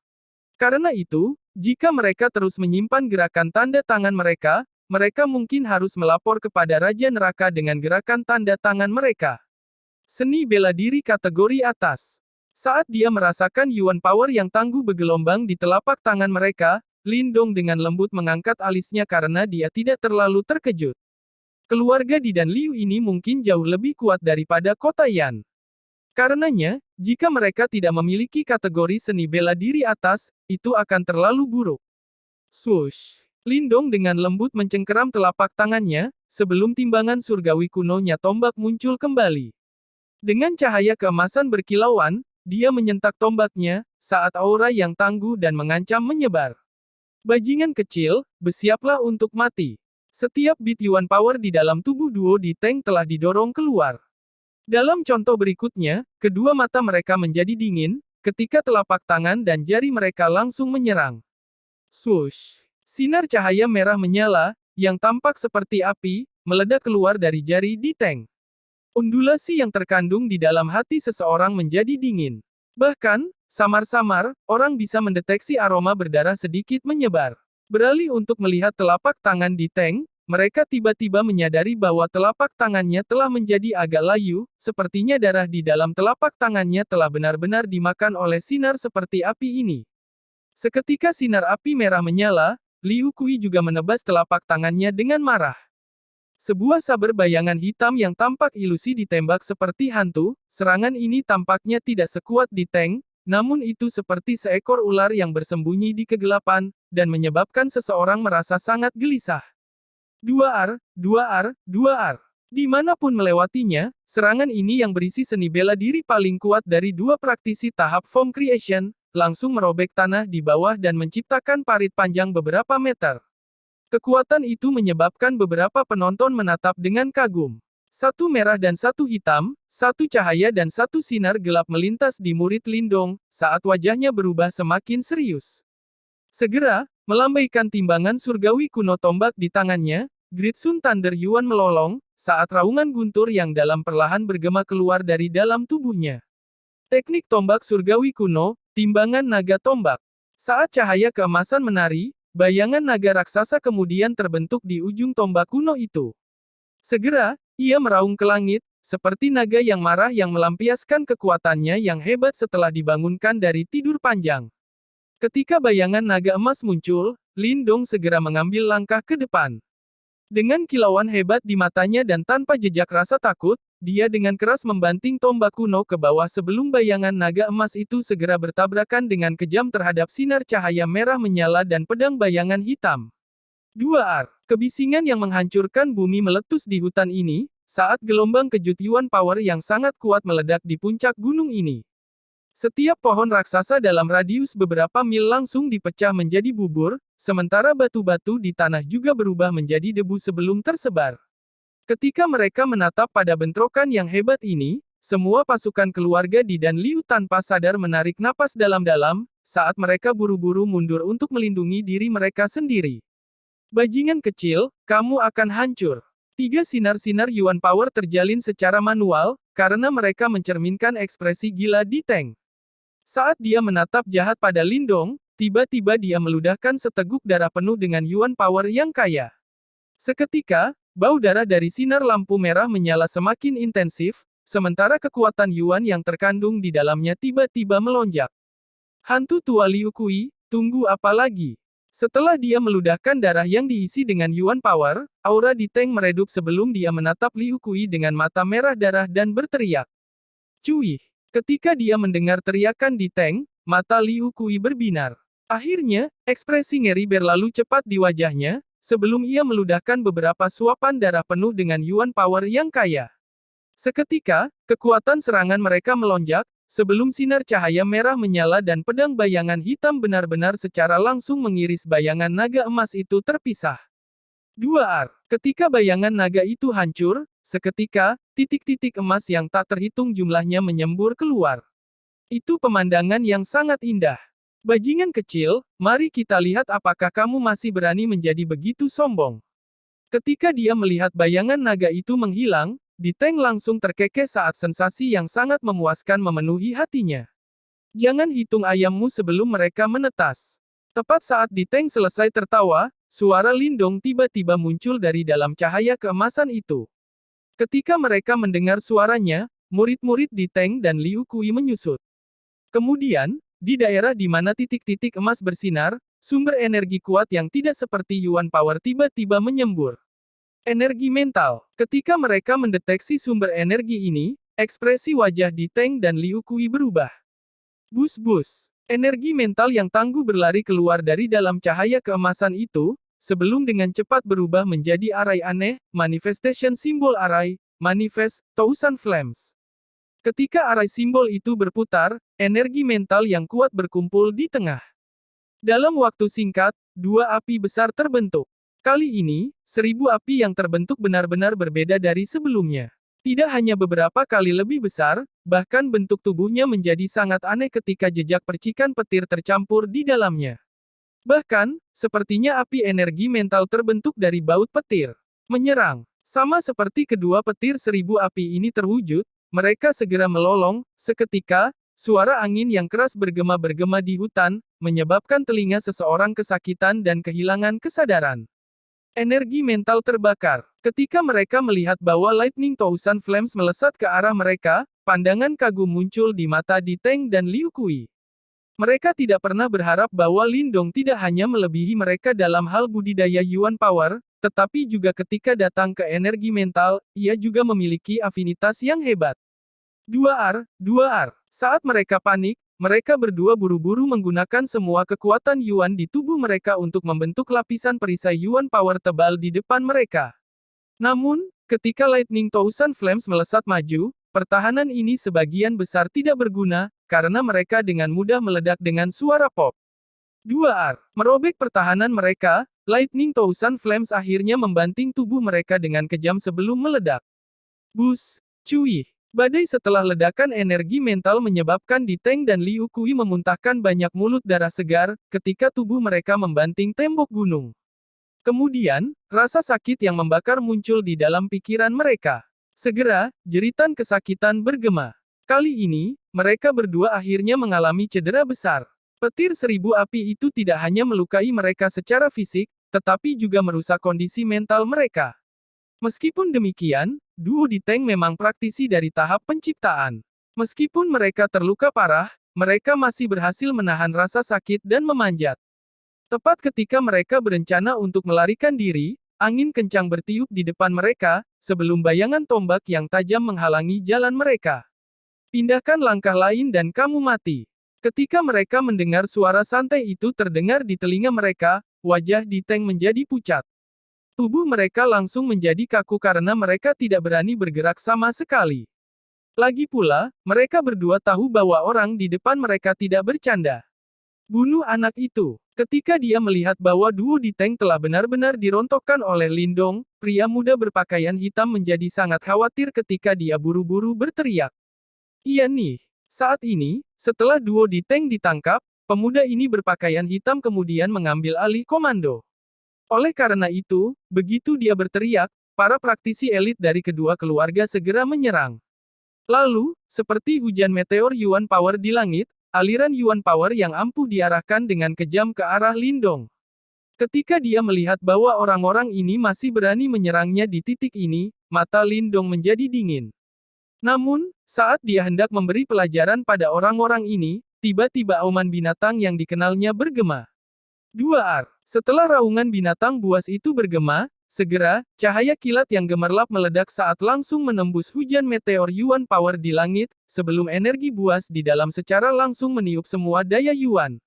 Karena itu, jika mereka terus menyimpan gerakan tanda tangan mereka, mereka mungkin harus melapor kepada Raja Neraka dengan gerakan tanda tangan mereka. Seni bela diri kategori atas. Saat dia merasakan Yuan Power yang tangguh bergelombang di telapak tangan mereka, Lindong dengan lembut mengangkat alisnya karena dia tidak terlalu terkejut. Keluarga Di dan Liu ini mungkin jauh lebih kuat daripada kota Yan. Karenanya, jika mereka tidak memiliki kategori seni bela diri atas, itu akan terlalu buruk. Swoosh! Lindong dengan lembut mencengkeram telapak tangannya, sebelum timbangan surgawi kunonya tombak muncul kembali. Dengan cahaya keemasan berkilauan, dia menyentak tombaknya, saat aura yang tangguh dan mengancam menyebar. Bajingan kecil, bersiaplah untuk mati. Setiap bit Yuan Power di dalam tubuh duo Di Teng telah didorong keluar. Dalam contoh berikutnya, kedua mata mereka menjadi dingin, ketika telapak tangan dan jari mereka langsung menyerang. Swoosh! Sinar cahaya merah menyala, yang tampak seperti api, meledak keluar dari jari Di Teng. Undulasi yang terkandung di dalam hati seseorang menjadi dingin. Bahkan, samar-samar, orang bisa mendeteksi aroma berdarah sedikit menyebar. Beralih untuk melihat telapak tangan Di Teng, mereka tiba-tiba menyadari bahwa telapak tangannya telah menjadi agak layu, sepertinya darah di dalam telapak tangannya telah benar-benar dimakan oleh sinar seperti api ini. Seketika sinar api merah menyala, Liu Kui juga menebas telapak tangannya dengan marah. Sebuah saber bayangan hitam yang tampak ilusi ditembak seperti hantu, serangan ini tampaknya tidak sekuat Di Teng, namun itu seperti seekor ular yang bersembunyi di kegelapan, dan menyebabkan seseorang merasa sangat gelisah. 2R. Dimanapun melewatinya, serangan ini yang berisi seni bela diri paling kuat dari dua praktisi tahap Form Creation, langsung merobek tanah di bawah dan menciptakan parit panjang beberapa meter. Kekuatan itu menyebabkan beberapa penonton menatap dengan kagum. Satu merah dan satu hitam, satu cahaya dan satu sinar gelap melintas di murid Lindong, saat wajahnya berubah semakin serius. Segera, melambaikan timbangan surgawi kuno tombak di tangannya, Great Sun Thunder Yuan melolong, saat raungan guntur yang dalam perlahan bergema keluar dari dalam tubuhnya. Teknik tombak surgawi kuno, timbangan naga tombak. Saat cahaya keemasan menari, bayangan naga raksasa kemudian terbentuk di ujung tombak kuno itu. Segera, ia meraung ke langit, seperti naga yang marah yang melampiaskan kekuatannya yang hebat setelah dibangunkan dari tidur panjang. Ketika bayangan naga emas muncul, Lindong segera mengambil langkah ke depan. Dengan kilauan hebat di matanya dan tanpa jejak rasa takut, dia dengan keras membanting tombak kuno ke bawah sebelum bayangan naga emas itu segera bertabrakan dengan kejam terhadap sinar cahaya merah menyala dan pedang bayangan hitam. 2R. Kebisingan yang menghancurkan bumi meletus di hutan ini, saat gelombang kejut Yuan Power yang sangat kuat meledak di puncak gunung ini. Setiap pohon raksasa dalam radius beberapa mil langsung dipecah menjadi bubur, sementara batu-batu di tanah juga berubah menjadi debu sebelum tersebar. Ketika mereka menatap pada bentrokan yang hebat ini, semua pasukan keluarga Di dan Liu tanpa sadar menarik napas dalam-dalam, saat mereka buru-buru mundur untuk melindungi diri mereka sendiri. Bajingan kecil, kamu akan hancur. 3 sinar-sinar Yuan Power terjalin secara manual, karena mereka mencerminkan ekspresi gila Di Teng. Saat dia menatap jahat pada Lindong, tiba-tiba dia meludahkan seteguk darah penuh dengan Yuan Power yang kaya. Seketika, bau darah dari sinar lampu merah menyala semakin intensif, sementara kekuatan Yuan yang terkandung di dalamnya tiba-tiba melonjak. Hantu tua Liu Kui, tunggu apa lagi? Setelah dia meludahkan darah yang diisi dengan Yuan Power, aura Di Teng meredup sebelum dia menatap Liu Kui dengan mata merah darah dan berteriak. Cuih! Ketika dia mendengar teriakan Di Teng, mata Liu Kui berbinar. Akhirnya, ekspresi ngeri berlalu cepat di wajahnya, sebelum ia meludahkan beberapa suapan darah penuh dengan Yuan Power yang kaya. Seketika, kekuatan serangan mereka melonjak, sebelum sinar cahaya merah menyala dan pedang bayangan hitam benar-benar secara langsung mengiris bayangan naga emas itu terpisah. 2R. Ketika bayangan naga itu hancur, seketika, titik-titik emas yang tak terhitung jumlahnya menyembur keluar. Itu pemandangan yang sangat indah. Bajingan kecil, mari kita lihat apakah kamu masih berani menjadi begitu sombong. Ketika dia melihat bayangan naga itu menghilang, Di Teng langsung terkekeh saat sensasi yang sangat memuaskan memenuhi hatinya. Jangan hitung ayammu sebelum mereka menetas. Tepat saat Di Teng selesai tertawa, suara Lindong tiba-tiba muncul dari dalam cahaya keemasan itu. Ketika mereka mendengar suaranya, murid-murid Di Teng dan Liu Kui menyusut. Kemudian, di daerah di mana titik-titik emas bersinar, sumber energi kuat yang tidak seperti Yuan Power tiba-tiba menyembur. Energi mental. Ketika mereka mendeteksi sumber energi ini, ekspresi wajah Di Teng dan Liu Kui berubah. Bus-bus. Energi mental yang tangguh berlari keluar dari dalam cahaya keemasan itu, sebelum dengan cepat berubah menjadi arai aneh, manifestation simbol arai, manifest, Thousand Flames. Ketika arai simbol itu berputar, energi mental yang kuat berkumpul di tengah. Dalam waktu singkat, 2 api besar terbentuk. Kali ini, 1000 api yang terbentuk benar-benar berbeda dari sebelumnya. Tidak hanya beberapa kali lebih besar, bahkan bentuk tubuhnya menjadi sangat aneh ketika jejak percikan petir tercampur di dalamnya. Bahkan, sepertinya api energi mental terbentuk dari baut petir. Menyerang. Sama seperti kedua petir 1000 api ini terwujud, mereka segera melolong, seketika, suara angin yang keras bergema-bergema di hutan, menyebabkan telinga seseorang kesakitan dan kehilangan kesadaran. Energi mental terbakar. Ketika mereka melihat bahwa Lightning Thousand Flames melesat ke arah mereka, pandangan kagum muncul di mata Di Teng dan Liu Kui. Mereka tidak pernah berharap bahwa Lindong tidak hanya melebihi mereka dalam hal budidaya Yuan Power, tetapi juga ketika datang ke energi mental, ia juga memiliki afinitas yang hebat. 2R. Saat mereka panik, mereka berdua buru-buru menggunakan semua kekuatan Yuan di tubuh mereka untuk membentuk lapisan perisai Yuan Power tebal di depan mereka. Namun, ketika Lightning Thousand Flames melesat maju, pertahanan ini sebagian besar tidak berguna, karena mereka dengan mudah meledak dengan suara pop. 2R. Merobek pertahanan mereka, Lightning Thousand Flames akhirnya membanting tubuh mereka dengan kejam sebelum meledak. Bus, cuih. Badai setelah ledakan energi mental menyebabkan Di Teng dan Liu Kui memuntahkan banyak mulut darah segar, ketika tubuh mereka membanting tembok gunung. Kemudian, rasa sakit yang membakar muncul di dalam pikiran mereka. Segera, jeritan kesakitan bergema. Kali ini, mereka berdua akhirnya mengalami cedera besar. Petir 1000 api itu tidak hanya melukai mereka secara fisik, tetapi juga merusak kondisi mental mereka. Meskipun demikian, duo Di Teng memang praktisi dari tahap penciptaan. Meskipun mereka terluka parah, mereka masih berhasil menahan rasa sakit dan memanjat. Tepat ketika mereka berencana untuk melarikan diri, Angin kencang bertiup di depan mereka, sebelum bayangan tombak yang tajam menghalangi jalan mereka. Pindahkan langkah lain dan kamu mati. Ketika mereka mendengar suara santai itu terdengar di telinga mereka, wajah Di Teng menjadi pucat. Tubuh mereka langsung menjadi kaku karena mereka tidak berani bergerak sama sekali. Lagi pula, mereka berdua tahu bahwa orang di depan mereka tidak bercanda. Bunuh anak itu. Ketika dia melihat bahwa duo Di Teng telah benar-benar dirontokkan oleh Lindong, pria muda berpakaian hitam menjadi sangat khawatir ketika dia buru-buru berteriak. Iya nih. Saat ini, setelah duo Di Teng ditangkap, pemuda ini berpakaian hitam kemudian mengambil alih komando. Oleh karena itu, begitu dia berteriak, para praktisi elit dari kedua keluarga segera menyerang. Lalu, seperti hujan meteor Yuan Power di langit, aliran Yuan Power yang ampuh diarahkan dengan kejam ke arah Lindong. Ketika dia melihat bahwa orang-orang ini masih berani menyerangnya di titik ini, mata Lindong menjadi dingin. Namun, saat dia hendak memberi pelajaran pada orang-orang ini, tiba-tiba auman binatang yang dikenalnya bergema. 2R. Setelah raungan binatang buas itu bergema, segera, cahaya kilat yang gemerlap meledak saat langsung menembus hujan meteor Yuan Power di langit, sebelum energi buas di dalam secara langsung meniup semua daya Yuan.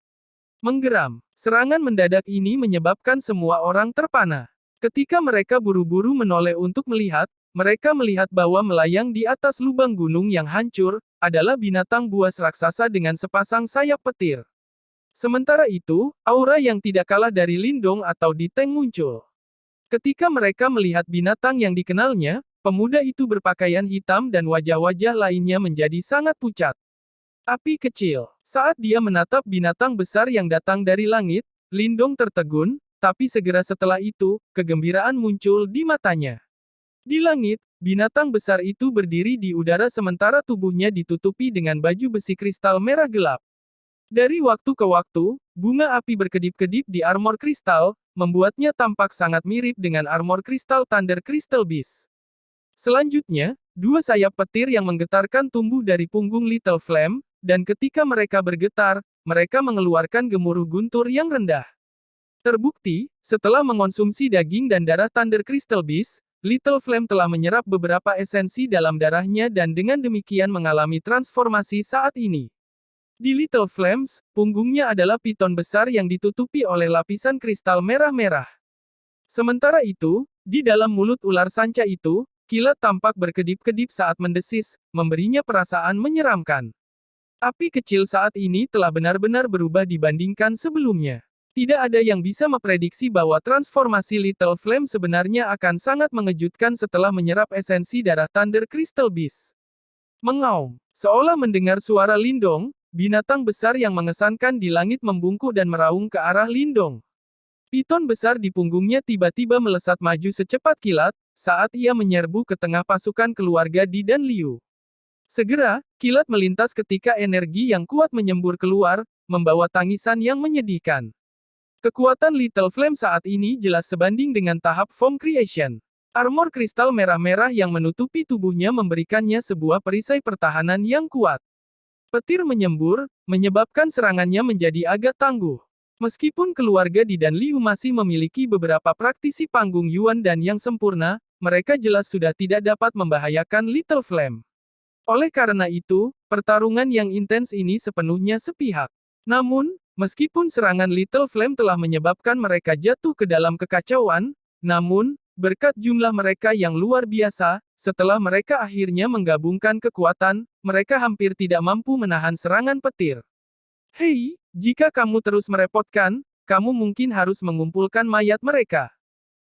Menggeram. Serangan mendadak ini menyebabkan semua orang terpana. Ketika mereka buru-buru menoleh untuk melihat, mereka melihat bahwa melayang di atas lubang gunung yang hancur, adalah binatang buas raksasa dengan sepasang sayap petir. Sementara itu, aura yang tidak kalah dari Lindong atau Di Teng muncul. Ketika mereka melihat binatang yang dikenalnya, pemuda itu berpakaian hitam dan wajah-wajah lainnya menjadi sangat pucat. Api kecil. Saat dia menatap binatang besar yang datang dari langit, Lindong tertegun, tapi segera setelah itu, kegembiraan muncul di matanya. Di langit, binatang besar itu berdiri di udara sementara tubuhnya ditutupi dengan baju besi kristal merah gelap. Dari waktu ke waktu, bunga api berkedip-kedip di armor kristal, membuatnya tampak sangat mirip dengan armor kristal Thunder Crystal Beast. Selanjutnya, dua sayap petir yang menggetarkan tumbuh dari punggung Little Flame, dan ketika mereka bergetar, mereka mengeluarkan gemuruh guntur yang rendah. Terbukti, setelah mengonsumsi daging dan darah Thunder Crystal Beast, Little Flame telah menyerap beberapa esensi dalam darahnya dan dengan demikian mengalami transformasi saat ini. Di Little Flames, punggungnya adalah piton besar yang ditutupi oleh lapisan kristal merah-merah. Sementara itu, di dalam mulut ular sanca itu, kilat tampak berkedip-kedip saat mendesis, memberinya perasaan menyeramkan. Api kecil saat ini telah benar-benar berubah dibandingkan sebelumnya. Tidak ada yang bisa memprediksi bahwa transformasi Little Flame sebenarnya akan sangat mengejutkan setelah menyerap esensi darah Thunder Crystal Beast. Mengaum. Seolah mendengar suara Lindong, binatang besar yang mengesankan di langit membungkuk dan meraung ke arah Lindong. Piton besar di punggungnya tiba-tiba melesat maju secepat kilat, saat ia menyerbu ke tengah pasukan keluarga Di dan Liu. Segera, kilat melintas ketika energi yang kuat menyembur keluar, membawa tangisan yang menyedihkan. Kekuatan Little Flame saat ini jelas sebanding dengan tahap Form Creation. Armor kristal merah-merah yang menutupi tubuhnya memberikannya sebuah perisai pertahanan yang kuat. Petir menyembur, menyebabkan serangannya menjadi agak tangguh. Meskipun keluarga Di dan Liu masih memiliki beberapa praktisi panggung Yuan dan yang sempurna, mereka jelas sudah tidak dapat membahayakan Little Flame. Oleh karena itu, pertarungan yang intens ini sepenuhnya sepihak. Namun, meskipun serangan Little Flame telah menyebabkan mereka jatuh ke dalam kekacauan, namun, berkat jumlah mereka yang luar biasa, setelah mereka akhirnya menggabungkan kekuatan, mereka hampir tidak mampu menahan serangan petir. Hei, jika kamu terus merepotkan, kamu mungkin harus mengumpulkan mayat mereka.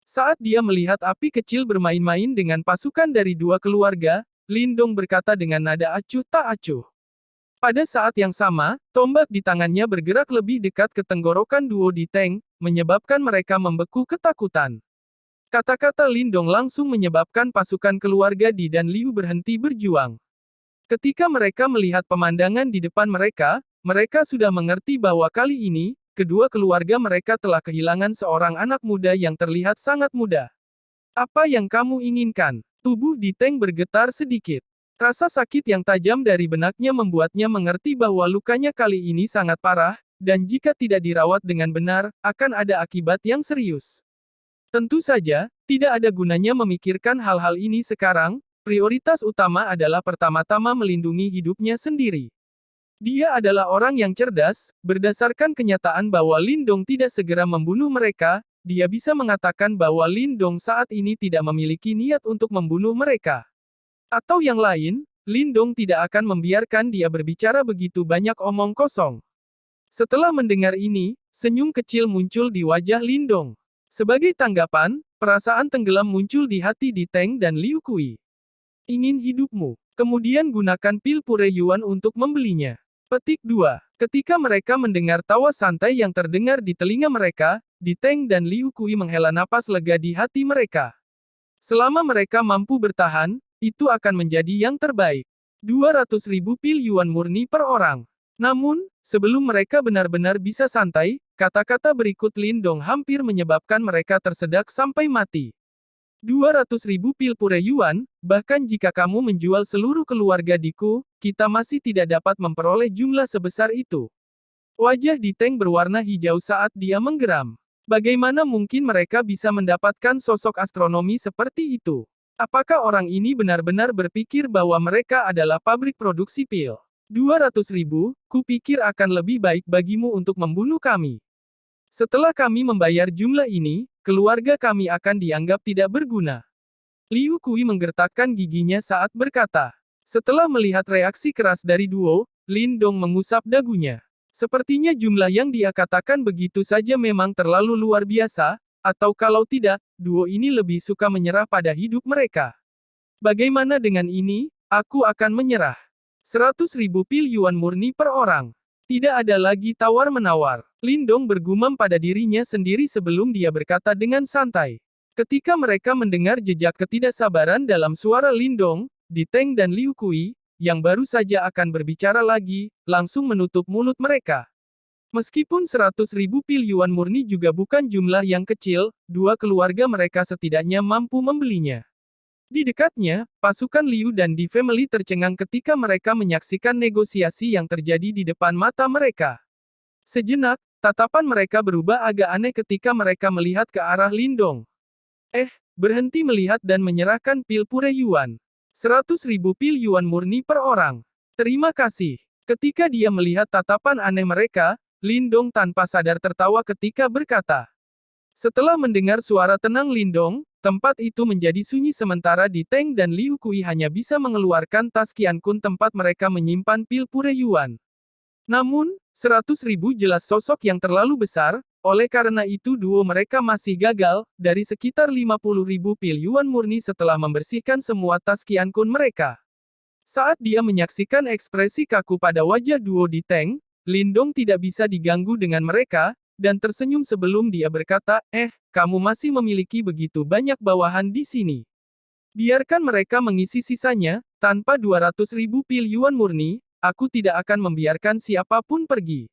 Saat dia melihat api kecil bermain-main dengan pasukan dari dua keluarga, Lindong berkata dengan nada acuh tak acuh. Pada saat yang sama, tombak di tangannya bergerak lebih dekat ke tenggorokan duo Di Teng, menyebabkan mereka membeku ketakutan. Kata-kata Lindong langsung menyebabkan pasukan keluarga Di dan Liu berhenti berjuang. Ketika mereka melihat pemandangan di depan mereka, mereka sudah mengerti bahwa kali ini, kedua keluarga mereka telah kehilangan seorang anak muda yang terlihat sangat muda. Apa yang kamu inginkan? Tubuh Di Teng bergetar sedikit. Rasa sakit yang tajam dari benaknya membuatnya mengerti bahwa lukanya kali ini sangat parah, dan jika tidak dirawat dengan benar, akan ada akibat yang serius. Tentu saja, tidak ada gunanya memikirkan hal-hal ini sekarang, prioritas utama adalah pertama-tama melindungi hidupnya sendiri. Dia adalah orang yang cerdas, berdasarkan kenyataan bahwa Lindong tidak segera membunuh mereka, dia bisa mengatakan bahwa Lindong saat ini tidak memiliki niat untuk membunuh mereka. Atau yang lain, Lindong tidak akan membiarkan dia berbicara begitu banyak omong kosong. Setelah mendengar ini, senyum kecil muncul di wajah Lindong. Sebagai tanggapan, perasaan tenggelam muncul di hati Di Teng dan Liu Kui. Ingin hidupmu. Kemudian gunakan pil pure Yuan untuk membelinya. Petik 2. Ketika mereka mendengar tawa santai yang terdengar di telinga mereka, Di Teng dan Liu Kui menghela napas lega di hati mereka. Selama mereka mampu bertahan, itu akan menjadi yang terbaik. 200.000 pil Yuan murni per orang. Namun, sebelum mereka benar-benar bisa santai, kata-kata berikut Lindong hampir menyebabkan mereka tersedak sampai mati. 200.000 pil pure Yuan, bahkan jika kamu menjual seluruh keluarga Diku, kita masih tidak dapat memperoleh jumlah sebesar itu. Wajah Di Teng berwarna hijau saat dia menggeram. Bagaimana mungkin mereka bisa mendapatkan sosok astronomi seperti itu? Apakah orang ini benar-benar berpikir bahwa mereka adalah pabrik produksi pil? 200.000, kupikir akan lebih baik bagimu untuk membunuh kami. Setelah kami membayar jumlah ini, keluarga kami akan dianggap tidak berguna. Liu Kui menggertakkan giginya saat berkata. Setelah melihat reaksi keras dari duo, Lindong mengusap dagunya. Sepertinya jumlah yang dia katakan begitu saja memang terlalu luar biasa, atau kalau tidak, duo ini lebih suka menyerah pada hidup mereka. Bagaimana dengan ini? Aku akan menyerah. 100.000 pil Yuan murni per orang. Tidak ada lagi tawar-menawar. Lindong bergumam pada dirinya sendiri sebelum dia berkata dengan santai. Ketika mereka mendengar jejak ketidaksabaran dalam suara Lindong, Di Teng dan Liu Kui, yang baru saja akan berbicara lagi, langsung menutup mulut mereka. Meskipun 100.000 pil Yuan murni juga bukan jumlah yang kecil, dua keluarga mereka setidaknya mampu membelinya. Di dekatnya, pasukan Liu dan Di Family tercengang ketika mereka menyaksikan negosiasi yang terjadi di depan mata mereka. Sejenak, tatapan mereka berubah agak aneh ketika mereka melihat ke arah Lindong. Berhenti melihat dan menyerahkan pil pure Yuan. 100.000 pil Yuan murni per orang. Terima kasih. Ketika dia melihat tatapan aneh mereka, Lindong tanpa sadar tertawa ketika berkata. Setelah mendengar suara tenang Lindong, tempat itu menjadi sunyi sementara Di Teng dan Liu Kui hanya bisa mengeluarkan tas Qiankun tempat mereka menyimpan pil pure Yuan. Namun, 100.000 jelas sosok yang terlalu besar, oleh karena itu duo mereka masih gagal, dari sekitar 50.000 pil Yuan murni setelah membersihkan semua tas Qiankun mereka. Saat dia menyaksikan ekspresi kaku pada wajah duo Di Teng, Lindong tidak bisa diganggu dengan mereka, dan tersenyum sebelum dia berkata, kamu masih memiliki begitu banyak bawahan di sini. Biarkan mereka mengisi sisanya, tanpa 200.000 pil Yuan murni, aku tidak akan membiarkan siapapun pergi.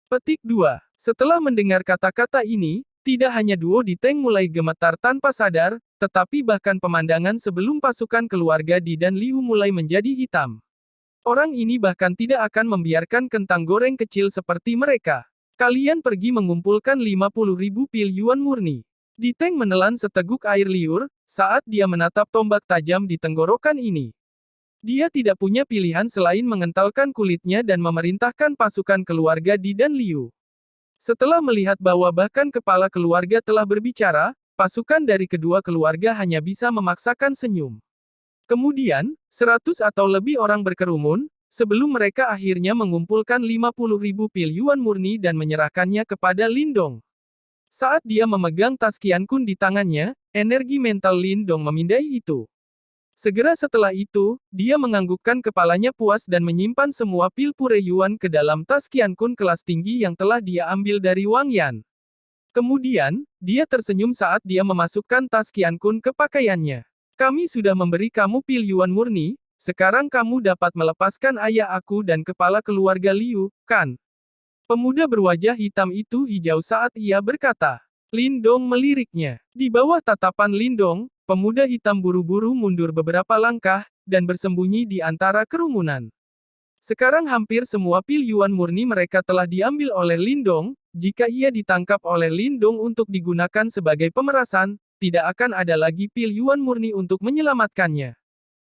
Petik 2. Setelah mendengar kata-kata ini, tidak hanya duo Di Teng mulai gemetar tanpa sadar, tetapi bahkan pemandangan sebelum pasukan keluarga Di dan Liu mulai menjadi hitam. Orang ini bahkan tidak akan membiarkan kentang goreng kecil seperti mereka. Kalian pergi mengumpulkan 50.000 pil Yuan murni. Di Teng menelan seteguk air liur, saat dia menatap tombak tajam di tenggorokan ini. Dia tidak punya pilihan selain mengentalkan kulitnya dan memerintahkan pasukan keluarga Di dan Liu. Setelah melihat bahwa bahkan kepala keluarga telah berbicara, pasukan dari kedua keluarga hanya bisa memaksakan senyum. Kemudian, 100 atau lebih orang berkerumun, sebelum mereka akhirnya mengumpulkan 50.000 pil Yuan murni dan menyerahkannya kepada Lindong. Saat dia memegang tas Qiankun di tangannya, energi mental Lindong memindai itu. Segera setelah itu, dia menganggukkan kepalanya puas dan menyimpan semua pil pure Yuan ke dalam tas Qiankun kelas tinggi yang telah dia ambil dari Wang Yan. Kemudian, dia tersenyum saat dia memasukkan tas Qiankun ke pakaiannya. Kami sudah memberi kamu pil Yuan murni, sekarang kamu dapat melepaskan ayah aku dan kepala keluarga Liu, kan? Pemuda berwajah hitam itu hijau saat ia berkata. Lindong meliriknya. Di bawah tatapan Lindong, pemuda hitam buru-buru mundur beberapa langkah, dan bersembunyi di antara kerumunan. Sekarang hampir semua pil Yuan murni mereka telah diambil oleh Lindong, jika ia ditangkap oleh Lindong untuk digunakan sebagai pemerasan, tidak akan ada lagi pil Yuan murni untuk menyelamatkannya.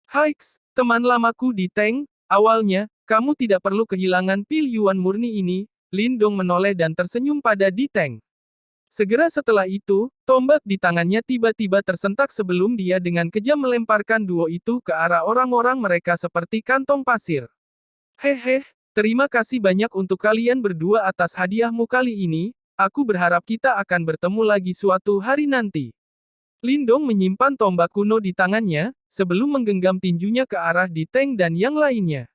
Haiks, teman lamaku di Teng, awalnya, kamu tidak perlu kehilangan pil Yuan murni ini, Lindong menoleh dan tersenyum pada Di Teng. Segera setelah itu, tombak di tangannya tiba-tiba tersentak sebelum dia dengan kejam melemparkan duo itu ke arah orang-orang mereka seperti kantong pasir. Hehe, terima kasih banyak untuk kalian berdua atas hadiahmu kali ini, aku berharap kita akan bertemu lagi suatu hari nanti. Lindong menyimpan tombak kuno di tangannya, sebelum menggenggam tinjunya ke arah Di Teng dan yang lainnya.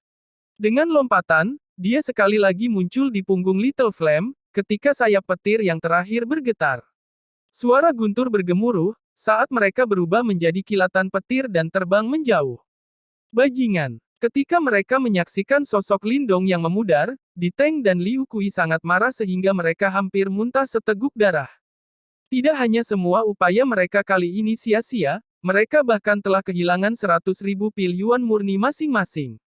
Dengan lompatan, dia sekali lagi muncul di punggung Little Flame, ketika sayap petir yang terakhir bergetar. Suara guntur bergemuruh, saat mereka berubah menjadi kilatan petir dan terbang menjauh. Bajingan. Ketika mereka menyaksikan sosok Lindong yang memudar, Di Teng dan Liu Kui sangat marah sehingga mereka hampir muntah seteguk darah. Tidak hanya semua upaya mereka kali ini sia-sia, mereka bahkan telah kehilangan 100.000 pil Yuan murni masing-masing.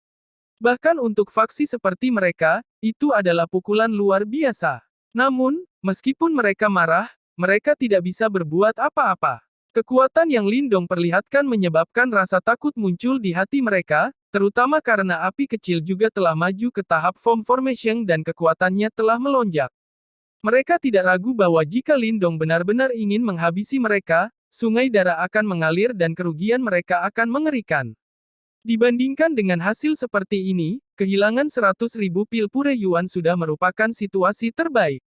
Bahkan untuk faksi seperti mereka, itu adalah pukulan luar biasa. Namun, meskipun mereka marah, mereka tidak bisa berbuat apa-apa. Kekuatan yang Lindong perlihatkan menyebabkan rasa takut muncul di hati mereka, terutama karena api kecil juga telah maju ke tahap Form Formation dan kekuatannya telah melonjak. Mereka tidak ragu bahwa jika Lindong benar-benar ingin menghabisi mereka, sungai darah akan mengalir dan kerugian mereka akan mengerikan. Dibandingkan dengan hasil seperti ini, kehilangan 100.000 pil pure Yuan sudah merupakan situasi terbaik.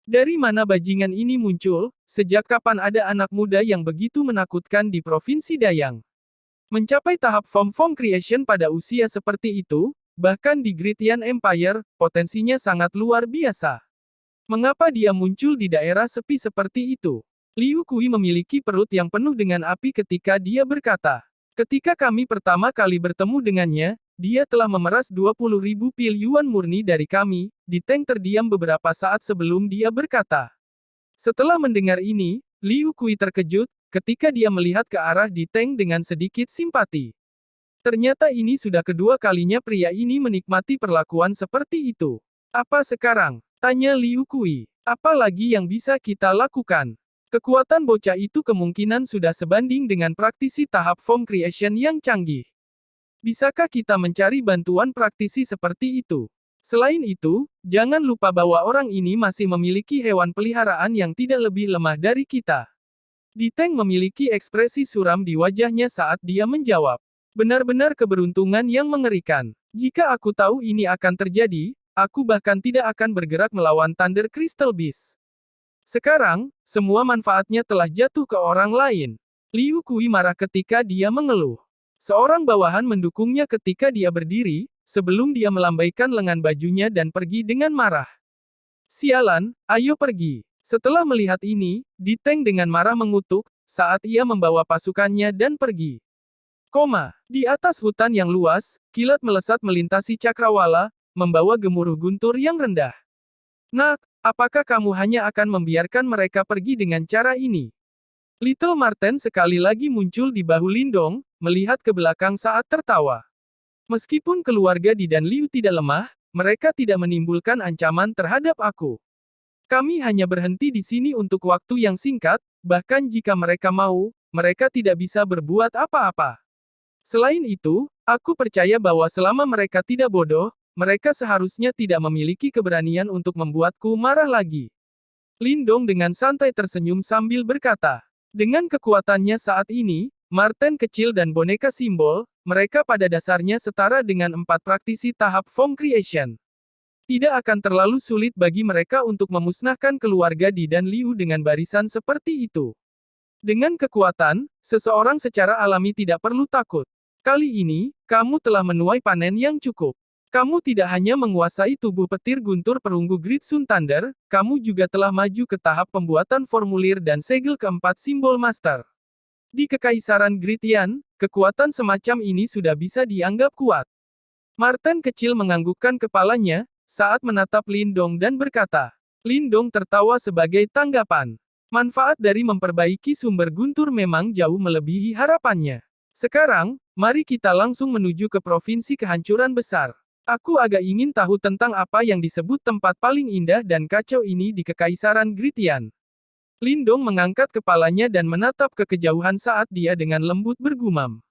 Dari mana bajingan ini muncul? Sejak kapan ada anak muda yang begitu menakutkan di Provinsi Dayang? Mencapai tahap Form Creation pada usia seperti itu, bahkan di Great Yan Empire, potensinya sangat luar biasa. Mengapa dia muncul di daerah sepi seperti itu? Liu Kui memiliki perut yang penuh dengan api ketika dia berkata, ketika kami pertama kali bertemu dengannya, dia telah memeras 20.000 pil Yuan murni dari kami. Di Teng terdiam beberapa saat sebelum dia berkata. Setelah mendengar ini, Liu Kui terkejut, ketika dia melihat ke arah Di Teng dengan sedikit simpati. Ternyata ini sudah kedua kalinya pria ini menikmati perlakuan seperti itu. Apa sekarang? Tanya Liu Kui. Apa lagi yang bisa kita lakukan? Kekuatan bocah itu kemungkinan sudah sebanding dengan praktisi tahap Form Creation yang canggih. Bisakah kita mencari bantuan praktisi seperti itu? Selain itu, jangan lupa bahwa orang ini masih memiliki hewan peliharaan yang tidak lebih lemah dari kita. Di Teng memiliki ekspresi suram di wajahnya saat dia menjawab. Benar-benar keberuntungan yang mengerikan. Jika aku tahu ini akan terjadi, aku bahkan tidak akan bergerak melawan Thunder Crystal Beast. Sekarang, semua manfaatnya telah jatuh ke orang lain. Liu Kui marah ketika dia mengeluh. Seorang bawahan mendukungnya ketika dia berdiri, sebelum dia melambaikan lengan bajunya dan pergi dengan marah. Sialan, ayo pergi. Setelah melihat ini, Di Teng dengan marah mengutuk, saat ia membawa pasukannya dan pergi. Di atas hutan yang luas, kilat melesat melintasi cakrawala, membawa gemuruh guntur yang rendah. Nak, apakah kamu hanya akan membiarkan mereka pergi dengan cara ini? Little Marten sekali lagi muncul di bahu Lindong, melihat ke belakang saat tertawa. Meskipun keluarga Di dan Liu tidak lemah, mereka tidak menimbulkan ancaman terhadap aku. Kami hanya berhenti di sini untuk waktu yang singkat, bahkan jika mereka mau, mereka tidak bisa berbuat apa-apa. Selain itu, aku percaya bahwa selama mereka tidak bodoh, mereka seharusnya tidak memiliki keberanian untuk membuatku marah lagi. Lindong dengan santai tersenyum sambil berkata, dengan kekuatannya saat ini, Marten kecil dan boneka simbol, mereka pada dasarnya setara dengan 4 praktisi tahap Form Creation. Tidak akan terlalu sulit bagi mereka untuk memusnahkan keluarga Di dan Liu dengan barisan seperti itu. Dengan kekuatan, seseorang secara alami tidak perlu takut. Kali ini, kamu telah menuai panen yang cukup. Kamu tidak hanya menguasai tubuh petir guntur perunggu Great Sun Thunder, kamu juga telah maju ke tahap pembuatan formulir dan segel keempat simbol master. Di Kekaisaran Great Yan, kekuatan semacam ini sudah bisa dianggap kuat. Marten kecil menganggukkan kepalanya, saat menatap Lindong dan berkata. Lindong tertawa sebagai tanggapan. Manfaat dari memperbaiki sumber guntur memang jauh melebihi harapannya. Sekarang, mari kita langsung menuju ke Provinsi Kehancuran Besar. Aku agak ingin tahu tentang apa yang disebut tempat paling indah dan kacau ini di Kekaisaran Gritian. Lindong mengangkat kepalanya dan menatap ke kejauhan saat dia dengan lembut bergumam.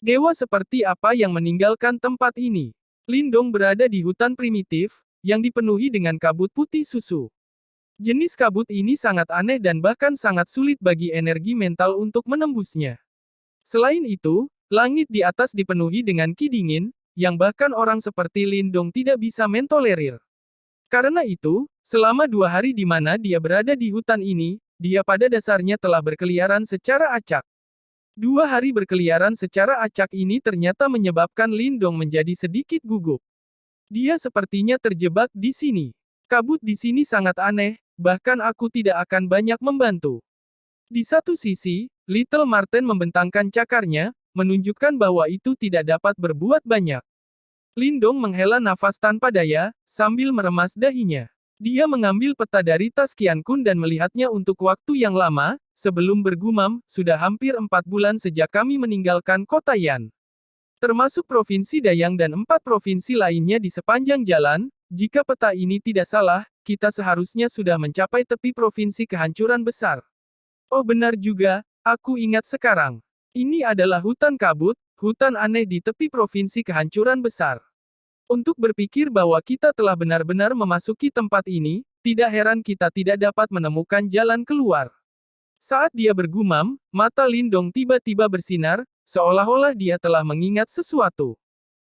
Dewa seperti apa yang meninggalkan tempat ini? Lindong berada di hutan primitif, yang dipenuhi dengan kabut putih susu. Jenis kabut ini sangat aneh dan bahkan sangat sulit bagi energi mental untuk menembusnya. Selain itu, langit di atas dipenuhi dengan ki dingin, yang bahkan orang seperti Lindong tidak bisa mentolerir. Karena itu, selama 2 hari di mana dia berada di hutan ini, dia pada dasarnya telah berkeliaran secara acak. 2 hari berkeliaran secara acak ini ternyata menyebabkan Lindong menjadi sedikit gugup. Dia sepertinya terjebak di sini. Kabut di sini sangat aneh, bahkan aku tidak akan banyak membantu. Di satu sisi, Little Marten membentangkan cakarnya, menunjukkan bahwa itu tidak dapat berbuat banyak. Lindong menghela nafas tanpa daya, sambil meremas dahinya. Dia mengambil peta dari tas Qian Kun dan melihatnya untuk waktu yang lama, sebelum bergumam, sudah hampir 4 bulan sejak kami meninggalkan kota Yan. Termasuk Provinsi Dayang dan 4 provinsi lainnya di sepanjang jalan, jika peta ini tidak salah, kita seharusnya sudah mencapai tepi provinsi kehancuran besar. Oh benar juga, aku ingat sekarang. Ini adalah hutan kabut, hutan aneh di tepi provinsi kehancuran besar. Untuk berpikir bahwa kita telah benar-benar memasuki tempat ini, tidak heran kita tidak dapat menemukan jalan keluar. Saat dia bergumam, mata Lindong tiba-tiba bersinar, seolah-olah dia telah mengingat sesuatu.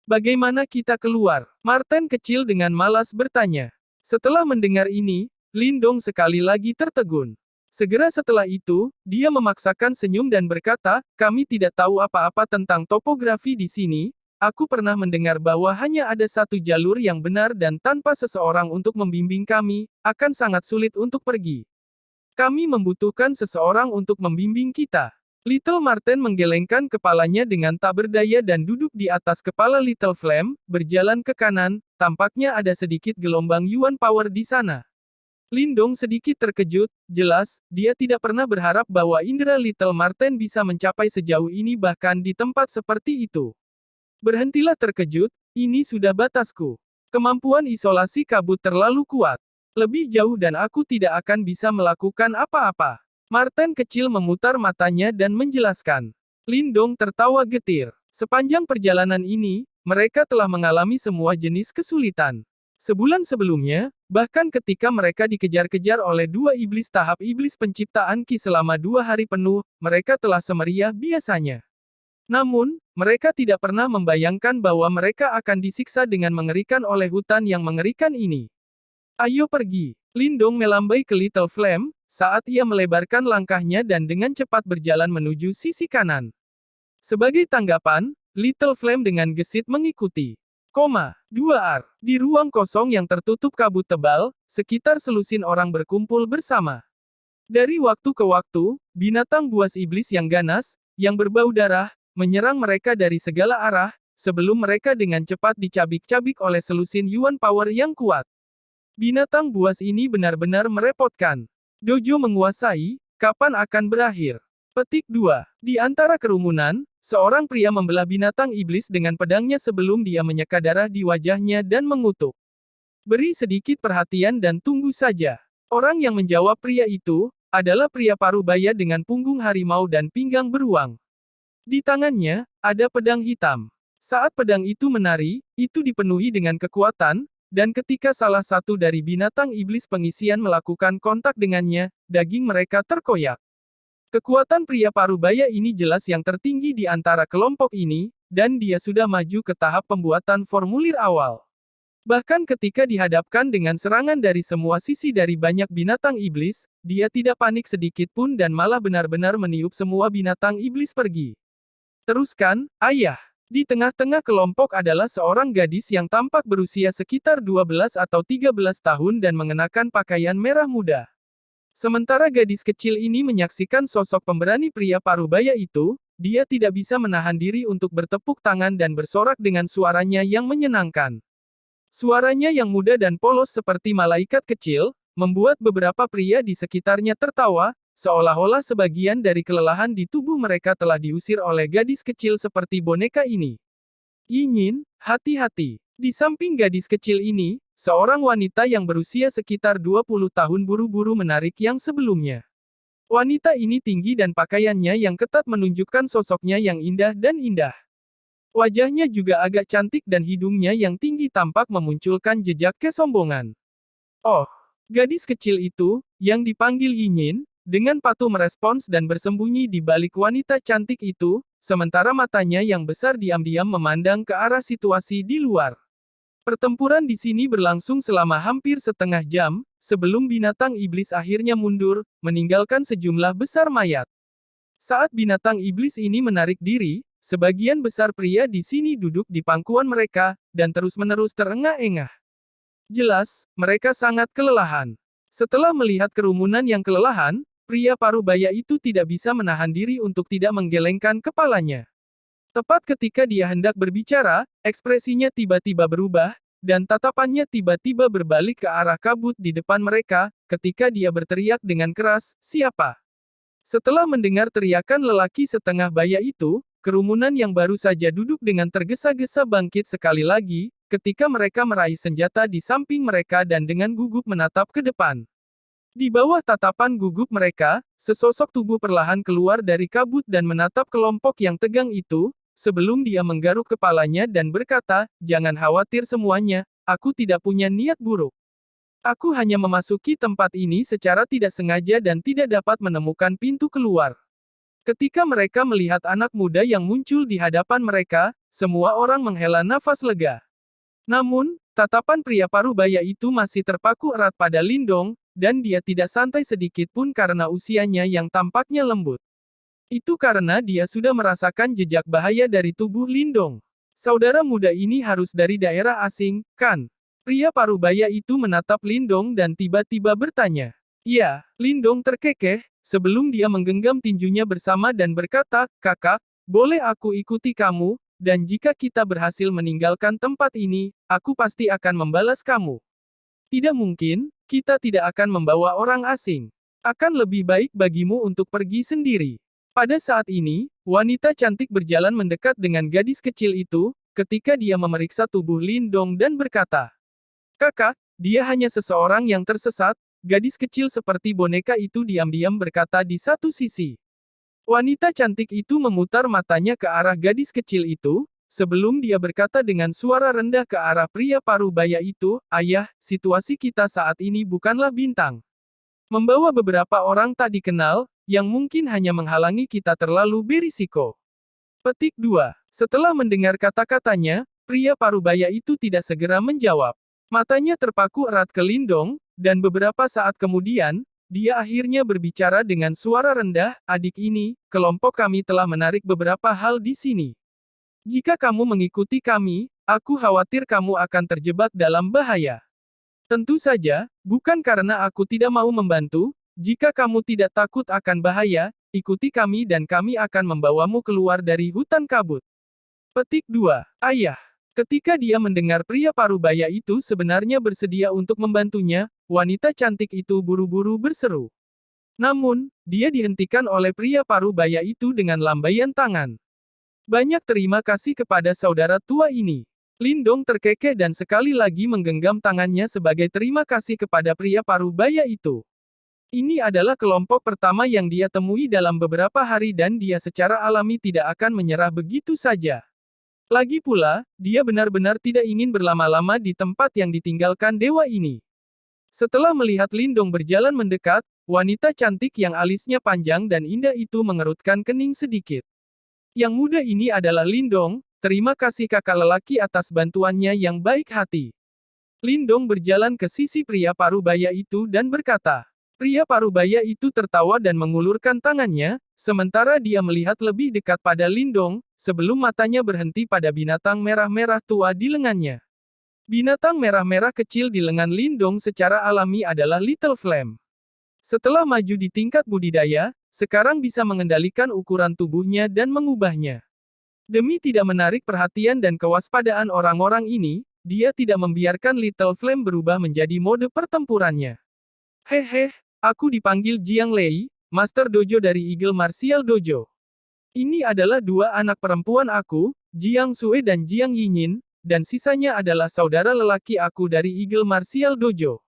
Bagaimana kita keluar? Marten kecil dengan malas bertanya. Setelah mendengar ini, Lindong sekali lagi tertegun. Segera setelah itu, dia memaksakan senyum dan berkata, kami tidak tahu apa-apa tentang topografi di sini, aku pernah mendengar bahwa hanya ada satu jalur yang benar dan tanpa seseorang untuk membimbing kami, akan sangat sulit untuk pergi. Kami membutuhkan seseorang untuk membimbing kita. Little Marten menggelengkan kepalanya dengan tak berdaya dan duduk di atas kepala Little Flame, berjalan ke kanan, tampaknya ada sedikit gelombang Yuan Power di sana. Lindong sedikit terkejut, jelas, dia tidak pernah berharap bahwa indera Little Marten bisa mencapai sejauh ini bahkan di tempat seperti itu. Berhentilah terkejut, ini sudah batasku. Kemampuan isolasi kabut terlalu kuat. Lebih jauh dan aku tidak akan bisa melakukan apa-apa. Marten kecil memutar matanya dan menjelaskan. Lindong tertawa getir. Sepanjang perjalanan ini, mereka telah mengalami semua jenis kesulitan. Sebulan sebelumnya, bahkan ketika mereka dikejar-kejar oleh 2 iblis tahap iblis penciptaan Ki selama 2 hari penuh, mereka telah semeriah biasanya. Namun, mereka tidak pernah membayangkan bahwa mereka akan disiksa dengan mengerikan oleh hutan yang mengerikan ini. Ayo pergi. Lindong melambai ke Little Flame, saat ia melebarkan langkahnya dan dengan cepat berjalan menuju sisi kanan. Sebagai tanggapan, Little Flame dengan gesit mengikuti. 2R. Di ruang kosong yang tertutup kabut tebal, sekitar selusin orang berkumpul bersama. Dari waktu ke waktu, binatang buas iblis yang ganas, yang berbau darah, menyerang mereka dari segala arah, sebelum mereka dengan cepat dicabik-cabik oleh selusin Yuan Power yang kuat. Binatang buas ini benar-benar merepotkan. Dojo menguasai, kapan akan berakhir? Petik 2. Di antara kerumunan, seorang pria membelah binatang iblis dengan pedangnya sebelum dia menyeka darah di wajahnya dan mengutuk. Beri sedikit perhatian dan tunggu saja. Orang yang menjawab pria itu, adalah pria parubaya dengan punggung harimau dan pinggang beruang. Di tangannya, ada pedang hitam. Saat pedang itu menari, itu dipenuhi dengan kekuatan, dan ketika salah satu dari binatang iblis pengisian melakukan kontak dengannya, daging mereka terkoyak. Kekuatan pria parubaya ini jelas yang tertinggi di antara kelompok ini, dan dia sudah maju ke tahap pembuatan formulir awal. Bahkan ketika dihadapkan dengan serangan dari semua sisi dari banyak binatang iblis, dia tidak panik sedikit pun dan malah benar-benar meniup semua binatang iblis pergi. Teruskan, ayah. Di tengah-tengah kelompok adalah seorang gadis yang tampak berusia sekitar 12 atau 13 tahun dan mengenakan pakaian merah muda. Sementara gadis kecil ini menyaksikan sosok pemberani pria parubaya itu, dia tidak bisa menahan diri untuk bertepuk tangan dan bersorak dengan suaranya yang menyenangkan. Suaranya yang muda dan polos seperti malaikat kecil, membuat beberapa pria di sekitarnya tertawa, seolah-olah sebagian dari kelelahan di tubuh mereka telah diusir oleh gadis kecil seperti boneka ini. Yinyin, hati-hati. Di samping gadis kecil ini, seorang wanita yang berusia sekitar 20 tahun buru-buru menarik yang sebelumnya. Wanita ini tinggi dan pakaiannya yang ketat menunjukkan sosoknya yang indah dan indah. Wajahnya juga agak cantik dan hidungnya yang tinggi tampak memunculkan jejak kesombongan. Oh, gadis kecil itu, yang dipanggil Yinyin, dengan patuh merespons dan bersembunyi di balik wanita cantik itu, sementara matanya yang besar diam-diam memandang ke arah situasi di luar. Pertempuran di sini berlangsung selama hampir setengah jam, sebelum binatang iblis akhirnya mundur, meninggalkan sejumlah besar mayat. Saat binatang iblis ini menarik diri, sebagian besar pria di sini duduk di pangkuan mereka, dan terus-menerus terengah-engah. Jelas, mereka sangat kelelahan. Setelah melihat kerumunan yang kelelahan, pria parubaya itu tidak bisa menahan diri untuk tidak menggelengkan kepalanya. Tepat ketika dia hendak berbicara, ekspresinya tiba-tiba berubah, dan tatapannya tiba-tiba berbalik ke arah kabut di depan mereka, ketika dia berteriak dengan keras, "Siapa?" Setelah mendengar teriakan lelaki setengah baya itu, kerumunan yang baru saja duduk dengan tergesa-gesa bangkit sekali lagi, ketika mereka meraih senjata di samping mereka dan dengan gugup menatap ke depan. Di bawah tatapan gugup mereka, sesosok tubuh perlahan keluar dari kabut dan menatap kelompok yang tegang itu, sebelum dia menggaruk kepalanya dan berkata, "Jangan khawatir semuanya, aku tidak punya niat buruk. Aku hanya memasuki tempat ini secara tidak sengaja dan tidak dapat menemukan pintu keluar." Ketika mereka melihat anak muda yang muncul di hadapan mereka, semua orang menghela nafas lega. Namun, tatapan pria parubaya itu masih terpaku erat pada Lindong, dan dia tidak santai sedikit pun karena usianya yang tampaknya lembut. Itu karena dia sudah merasakan jejak bahaya dari tubuh Lindong. Saudara muda ini harus dari daerah asing, kan? Pria parubaya itu menatap Lindong dan tiba-tiba bertanya. "Iya," Lindong terkekeh, sebelum dia menggenggam tinjunya bersama dan berkata, "Kakak, boleh aku ikuti kamu, dan jika kita berhasil meninggalkan tempat ini, aku pasti akan membalas kamu." "Tidak mungkin, kita tidak akan membawa orang asing. Akan lebih baik bagimu untuk pergi sendiri." Pada saat ini, wanita cantik berjalan mendekat dengan gadis kecil itu, ketika dia memeriksa tubuh Lindong dan berkata, "Kakak, dia hanya seseorang yang tersesat." Gadis kecil seperti boneka itu diam-diam berkata di satu sisi. Wanita cantik itu memutar matanya ke arah gadis kecil itu, sebelum dia berkata dengan suara rendah ke arah pria parubaya itu, "Ayah, situasi kita saat ini bukanlah bintang. Membawa beberapa orang tak dikenal, yang mungkin hanya menghalangi kita terlalu berisiko." Petik 2. Setelah mendengar kata-katanya, pria parubaya itu tidak segera menjawab. Matanya terpaku erat ke Lindong, dan beberapa saat kemudian, dia akhirnya berbicara dengan suara rendah, "Adik ini, kelompok kami telah menarik beberapa hal di sini. Jika kamu mengikuti kami, aku khawatir kamu akan terjebak dalam bahaya. Tentu saja, bukan karena aku tidak mau membantu, jika kamu tidak takut akan bahaya, ikuti kami dan kami akan membawamu keluar dari hutan kabut." Petik 2. Ayah. Ketika dia mendengar pria parubaya itu sebenarnya bersedia untuk membantunya, wanita cantik itu buru-buru berseru. Namun, dia dihentikan oleh pria parubaya itu dengan lambaian tangan. "Banyak terima kasih kepada saudara tua ini." Lindong terkekeh dan sekali lagi menggenggam tangannya sebagai terima kasih kepada pria parubaya itu. Ini adalah kelompok pertama yang dia temui dalam beberapa hari dan dia secara alami tidak akan menyerah begitu saja. Lagi pula, dia benar-benar tidak ingin berlama-lama di tempat yang ditinggalkan dewa ini. Setelah melihat Lindong berjalan mendekat, wanita cantik yang alisnya panjang dan indah itu mengerutkan kening sedikit. "Yang muda ini adalah Lindong, terima kasih kakak lelaki atas bantuannya yang baik hati." Lindong berjalan ke sisi pria parubaya itu dan berkata. Pria parubaya itu tertawa dan mengulurkan tangannya, sementara dia melihat lebih dekat pada Lindong, sebelum matanya berhenti pada binatang merah-merah tua di lengannya. Binatang merah-merah kecil di lengan Lindong secara alami adalah Little Flame. Setelah maju di tingkat budidaya, sekarang bisa mengendalikan ukuran tubuhnya dan mengubahnya. Demi tidak menarik perhatian dan kewaspadaan orang-orang ini, dia tidak membiarkan Little Flame berubah menjadi mode pertempurannya. "Hehe, aku dipanggil Jiang Lei, Master Dojo dari Eagle Martial Dojo. Ini adalah dua anak perempuan aku, Jiang Sue dan Jiang Yinyin, dan sisanya adalah saudara lelaki aku dari Eagle Martial Dojo.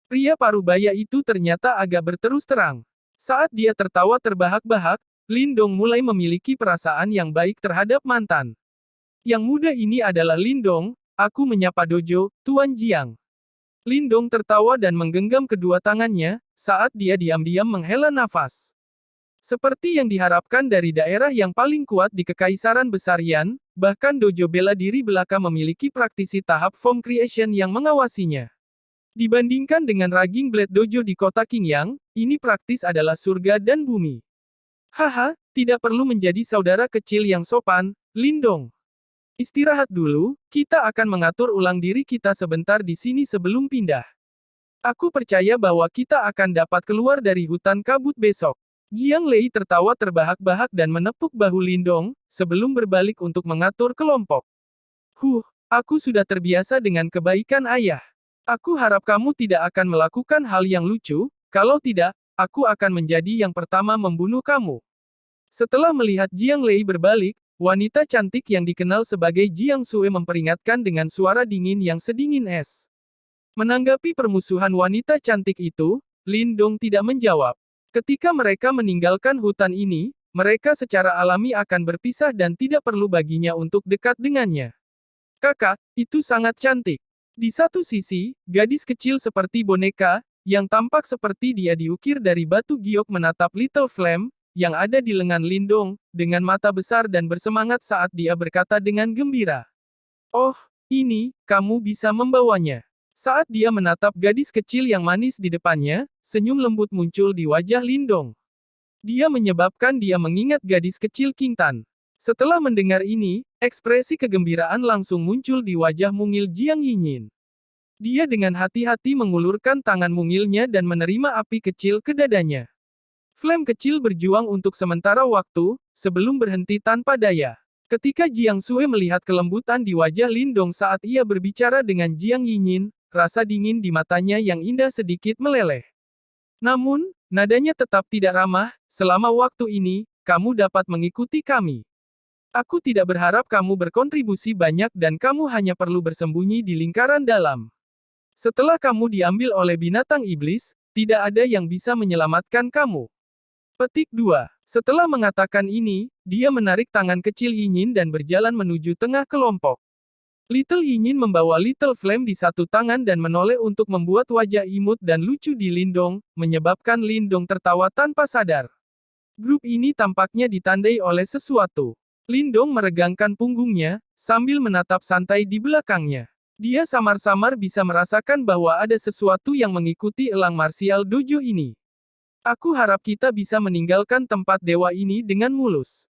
Pria parubaya itu ternyata agak berterus terang. Saat dia tertawa terbahak-bahak, Lindong mulai memiliki perasaan yang baik terhadap mantan. Yang muda ini adalah Lindong, aku menyapa Dojo, Tuan Jiang. Lindong tertawa dan menggenggam kedua tangannya, saat dia diam-diam menghela nafas. Seperti yang diharapkan dari daerah yang paling kuat di Kekaisaran Besar Yan, bahkan dojo bela diri belaka memiliki praktisi tahap form creation yang mengawasinya. Dibandingkan dengan Raging Blade Dojo di kota Qingyang, ini praktis adalah surga dan bumi. Haha, tidak perlu menjadi saudara kecil yang sopan, Lindong. Istirahat dulu, kita akan mengatur ulang diri kita sebentar di sini sebelum pindah. Aku percaya bahwa kita akan dapat keluar dari hutan kabut besok. Jiang Lei tertawa terbahak-bahak dan menepuk bahu Lindong, sebelum berbalik untuk mengatur kelompok. Aku sudah terbiasa dengan kebaikan ayah. Aku harap kamu tidak akan melakukan hal yang lucu, kalau tidak, aku akan menjadi yang pertama membunuh kamu. Setelah melihat Jiang Lei berbalik, wanita cantik yang dikenal sebagai Jiang Sue memperingatkan dengan suara dingin yang sedingin es. Menanggapi permusuhan wanita cantik itu, Lindong tidak menjawab. Ketika mereka meninggalkan hutan ini, mereka secara alami akan berpisah dan tidak perlu baginya untuk dekat dengannya. Kakak, itu sangat cantik. Di satu sisi, gadis kecil seperti boneka, yang tampak seperti dia diukir dari batu giok menatap Little Flame, yang ada di lengan Lindong, dengan mata besar dan bersemangat saat dia berkata dengan gembira. Oh, ini, kamu bisa membawanya. Saat dia menatap gadis kecil yang manis di depannya, senyum lembut muncul di wajah Lindong. Dia menyebabkan dia mengingat gadis kecil King Tan. Setelah mendengar ini, ekspresi kegembiraan langsung muncul di wajah mungil Jiang Yinyin. Dia dengan hati-hati mengulurkan tangan mungilnya dan menerima api kecil ke dadanya. Flame kecil berjuang untuk sementara waktu, sebelum berhenti tanpa daya. Ketika Jiang Sue melihat kelembutan di wajah Lindong saat ia berbicara dengan Jiang Yinyin, rasa dingin di matanya yang indah sedikit meleleh. Namun, nadanya tetap tidak ramah, selama waktu ini, kamu dapat mengikuti kami. Aku tidak berharap kamu berkontribusi banyak dan kamu hanya perlu bersembunyi di lingkaran dalam. Setelah kamu diambil oleh binatang iblis, tidak ada yang bisa menyelamatkan kamu. Petik 2. Setelah mengatakan ini, dia menarik tangan kecil Yinyin dan berjalan menuju tengah kelompok. Little Yinyin membawa Little Flame di satu tangan dan menoleh untuk membuat wajah imut dan lucu di Lindong, menyebabkan Lindong tertawa tanpa sadar. Grup ini tampaknya ditandai oleh sesuatu. Lindong meregangkan punggungnya, sambil menatap santai di belakangnya. Dia samar-samar bisa merasakan bahwa ada sesuatu yang mengikuti elang martial dojo ini. Aku harap kita bisa meninggalkan tempat dewa ini dengan mulus.